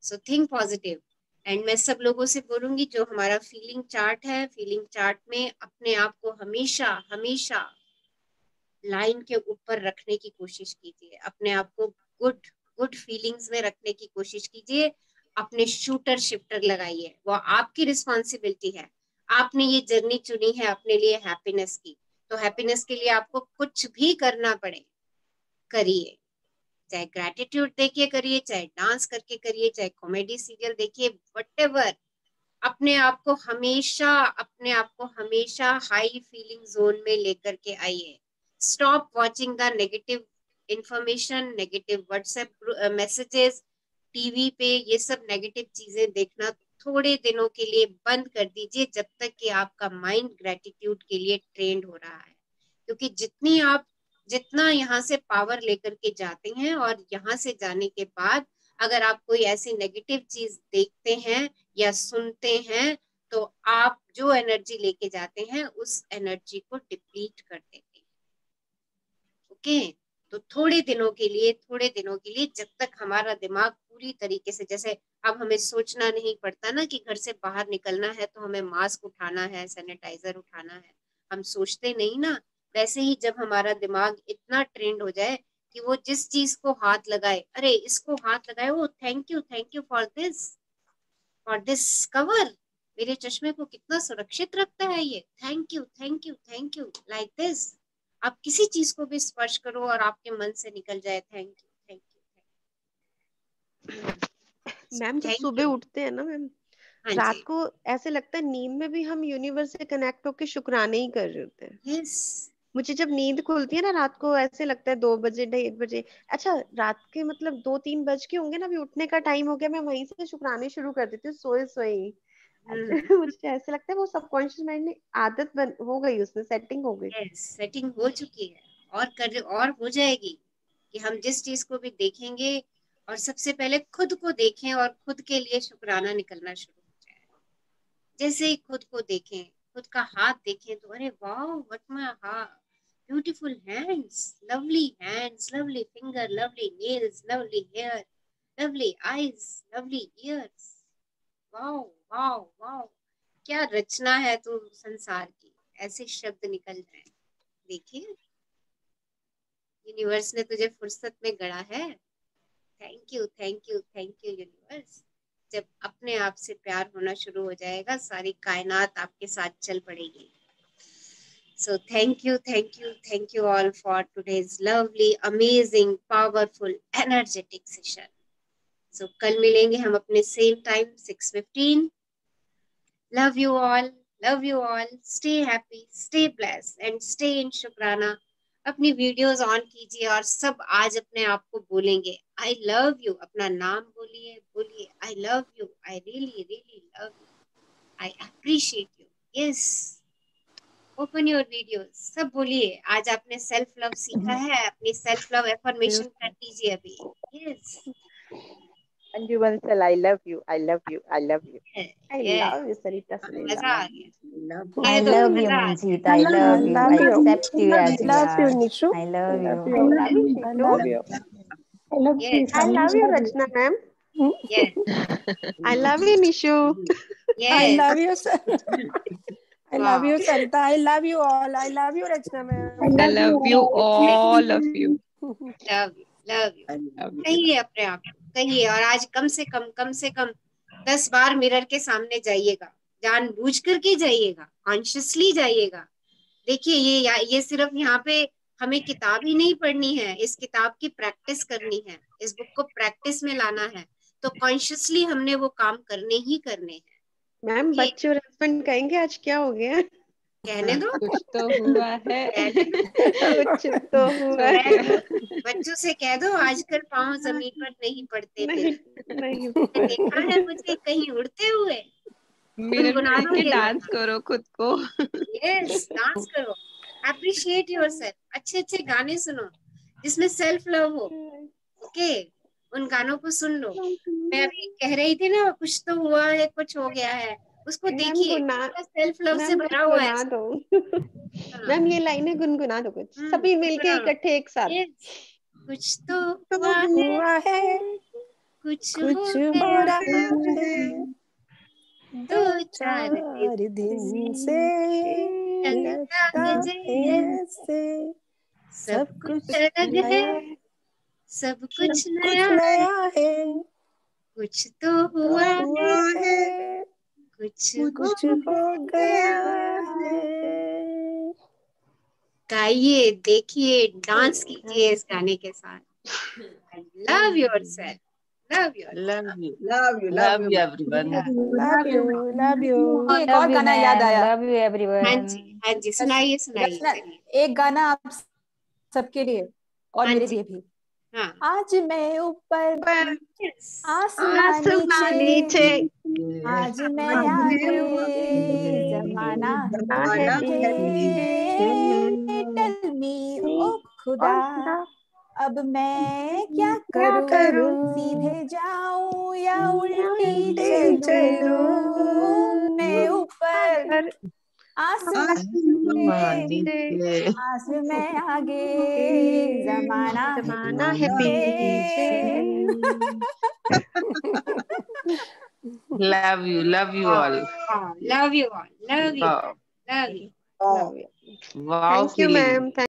So think positive. And मैं सब लोगों से बोलूंगी, जो हमारा फीलिंग चार्ट है, फीलिंग चार्ट में अपने आप को हमेशा हमेशा लाइन के ऊपर रखने की कोशिश कीजिए। अपने आप को गुड फीलिंग्स में रखने की कोशिश कीजिए। अपने शूटर शिफ्टर लगाइए, वो आपकी रिस्पॉन्सिबिलिटी है। आपने ये जर्नी चुनी है अपने लिए हैप्पीनेस की, तो हैप्पीनेस के लिए आपको कुछ भी करना पड़े करिए। चाहे ग्रैटिट्यूड देखिए करिए, चाहे डांस करके करिए, चाहे कॉमेडी सीरियल देखिए, व्हाटएवर। अपने आप को हमेशा हाई फीलिंग जोन में लेकर के आइए। Stop watching the negative information, negative WhatsApp messages, TV पे ये सब नेगेटिव चीजें देखना थोड़े दिनों के लिए बंद कर दीजिए, जब तक कि आपका माइंड ग्रेटिट्यूड के लिए ट्रेंड हो रहा है। क्योंकि जितना यहाँ से पावर लेकर के जाते हैं, और यहाँ से जाने के बाद अगर आप कोई ऐसी नेगेटिव चीज देखते हैं या सुनते हैं, तो आप जो एनर्जी लेके जाते हैं उस एनर्जी को डिप्लीट कर देते हैं, ओके। तो थोड़े दिनों के लिए जब तक हमारा दिमाग पूरी तरीके से, जैसे अब हमें सोचना नहीं पड़ता ना कि घर से बाहर निकलना है तो हमें मास्क उठाना है, सैनिटाइजर उठाना है, हम सोचते नहीं ना। वैसे ही जब हमारा दिमाग इतना ट्रेंड हो जाए कि वो जिस चीज को हाथ लगाए, अरे इसको हाथ लगाए, वो thank you for this cover, मेरे चश्मे को कितना सुरक्षित रखता है ये, थैंक यू लाइक दिस। आप किसी चीज को भी स्पर्श करो और आपके मन से निकल जाए थैंक यू। मैम जब सुबह उठते हैं ना मैम, रात को ऐसे लगता है नींद में भी हम यूनिवर्स से कनेक्ट होकर शुक्राने ही कर रहे होते हैं। यस। मुझे जब नींद खुलती है ना रात को, ऐसे लगता है 2 बजे 1:30 बजे, अच्छा रात के मतलब 2-3 बज के होंगे ना, अभी उठने का टाइम हो गया, मैं वहीं से शुक्राने शुरू कर देती हूँ सोए सोए ही। मुझे ऐसे लगता है वो सबकॉन्शियस माइंड में आदत हो गई, उसमें सेटिंग हो गई। यस, सेटिंग हो चुकी है और हो जाएगी कि हम जिस चीज को भी देखेंगे, और सबसे पहले खुद को देखें और खुद के लिए शुक्राना निकलना शुरू हो जाए। जैसे ही खुद को देखें, खुद का हाथ देखें, तो अरे वाह, what my heart, beautiful hands, lovely finger, lovely nails, lovely hair, lovely eyes, lovely ears. Wow wow wow, क्या रचना है तू संसार की, ऐसे शब्द निकल रहे हैं। देखिए यूनिवर्स ने तुझे फुर्सत में गढ़ा है। Thank you universe. जब अपने आप से प्यार होना शुरू हो जाएगा, सारी कायनात आपके साथ चल पड़ेगी। So thank you all for today's lovely, amazing, powerful, energetic session. So कल मिलेंगे हम अपने same time 6:15. Love you all. Stay happy, stay blessed and stay in शुक्राना। अपनी वीडियोस ऑन कीजिए और सब आज अपने आप को बोलेंगे आई लव यू। अपना नाम बोलिए आई love you, I really love you, I appreciate you. Yes, open your videos, सब बोलिए। आज आपने सेल्फ लव सीखा है, अपनी सेल्फ लव एफर्मेशन कर दीजिए अभी। Yes, Anju Bansal, I love you, I love you, I love you. I love you, Sarita Sunil. मजा आ गया। I ये तो love you, मजा आ Manjeet. गया। I love you. I accept you as you Love you, are. Nishu. I love you. I love you, Shitu. love you. I love you. Yes, I love you, Rachna ma'am. yes, I love you, Nishu. I yes. love you, sir. I love Wow. you, Sarita. I love you all. I love you, Rachna ma'am. I love you all of you. Love you, love you. Love you. कहिए अपने आप को, कहिए। और आज कम से कम 10 बार mirror के सामने जाइएगा, जानबूझ करके जाइएगा, कॉन्शियसली जाइएगा। देखिए ये सिर्फ यहाँ पे हमें किताब ही नहीं पढ़नी है, इस किताब की प्रैक्टिस करनी है, इस बुक को प्रैक्टिस में लाना है। तो कॉन्शियसली हमने वो काम करने ही करने हैं। मैम बच्चे और हस्बैंड कहेंगे आज क्या हो गया? कहने दो, कुछ तो हुआ है। कहने दो, कुछ तो हुआ है। बच्चों से कह दो आजकल पाँव जमीन पर नहीं पड़ते नहीं फिर। नहीं देखा है मुझे कहीं उड़ते हुए। मिरर में गुनगुना देख दो के ये डांस करो खुद को। यस, डांस करो, अप्रिशिएट योरसेल्फ, अच्छे अच्छे गाने सुनो जिसमें सेल्फ लव हो। ओके, उन गानों को सुन लो। मैं अभी कह रही थी ना, कुछ तो हुआ है, कुछ हो गया है, उसको देखिए, सेल्फ लव से भरा हुआ है। मैम ये लाइनें गुनगुना दो कुछ, सभी मिलके इकट्ठे एक साथ। कुछ तो हुआ है, कुछ हो रहा है, 2-4 दिन से लगता है से सब कुछ अलग है, सब कुछ नया है, कुछ तो हुआ है, कुछ हो गया है। गाइए, देखिए, डांस कीजिए इस गाने के साथ। Love yourself, love yourself, love you everyone. love you। एक और गाना याद आया। Love you everyone. हाँ जी, सुनाइए रचना, एक गाना आप सबके लिए और मेरे लिए भी। हाँ। आज मैं ऊपर, आसमान नीचे, आज मैं आगे, जमाना है पीछे। टेल मी ओ खुदा, अब मैं क्या करूं, सीधे जाऊं या उल्टी चलूं। मैं ऊपर, आसमान नीचे, आज मैं आगे, जमाना है पीछे। Love you all. Love you all, love you, love you. Wow, Thank you, ma'am.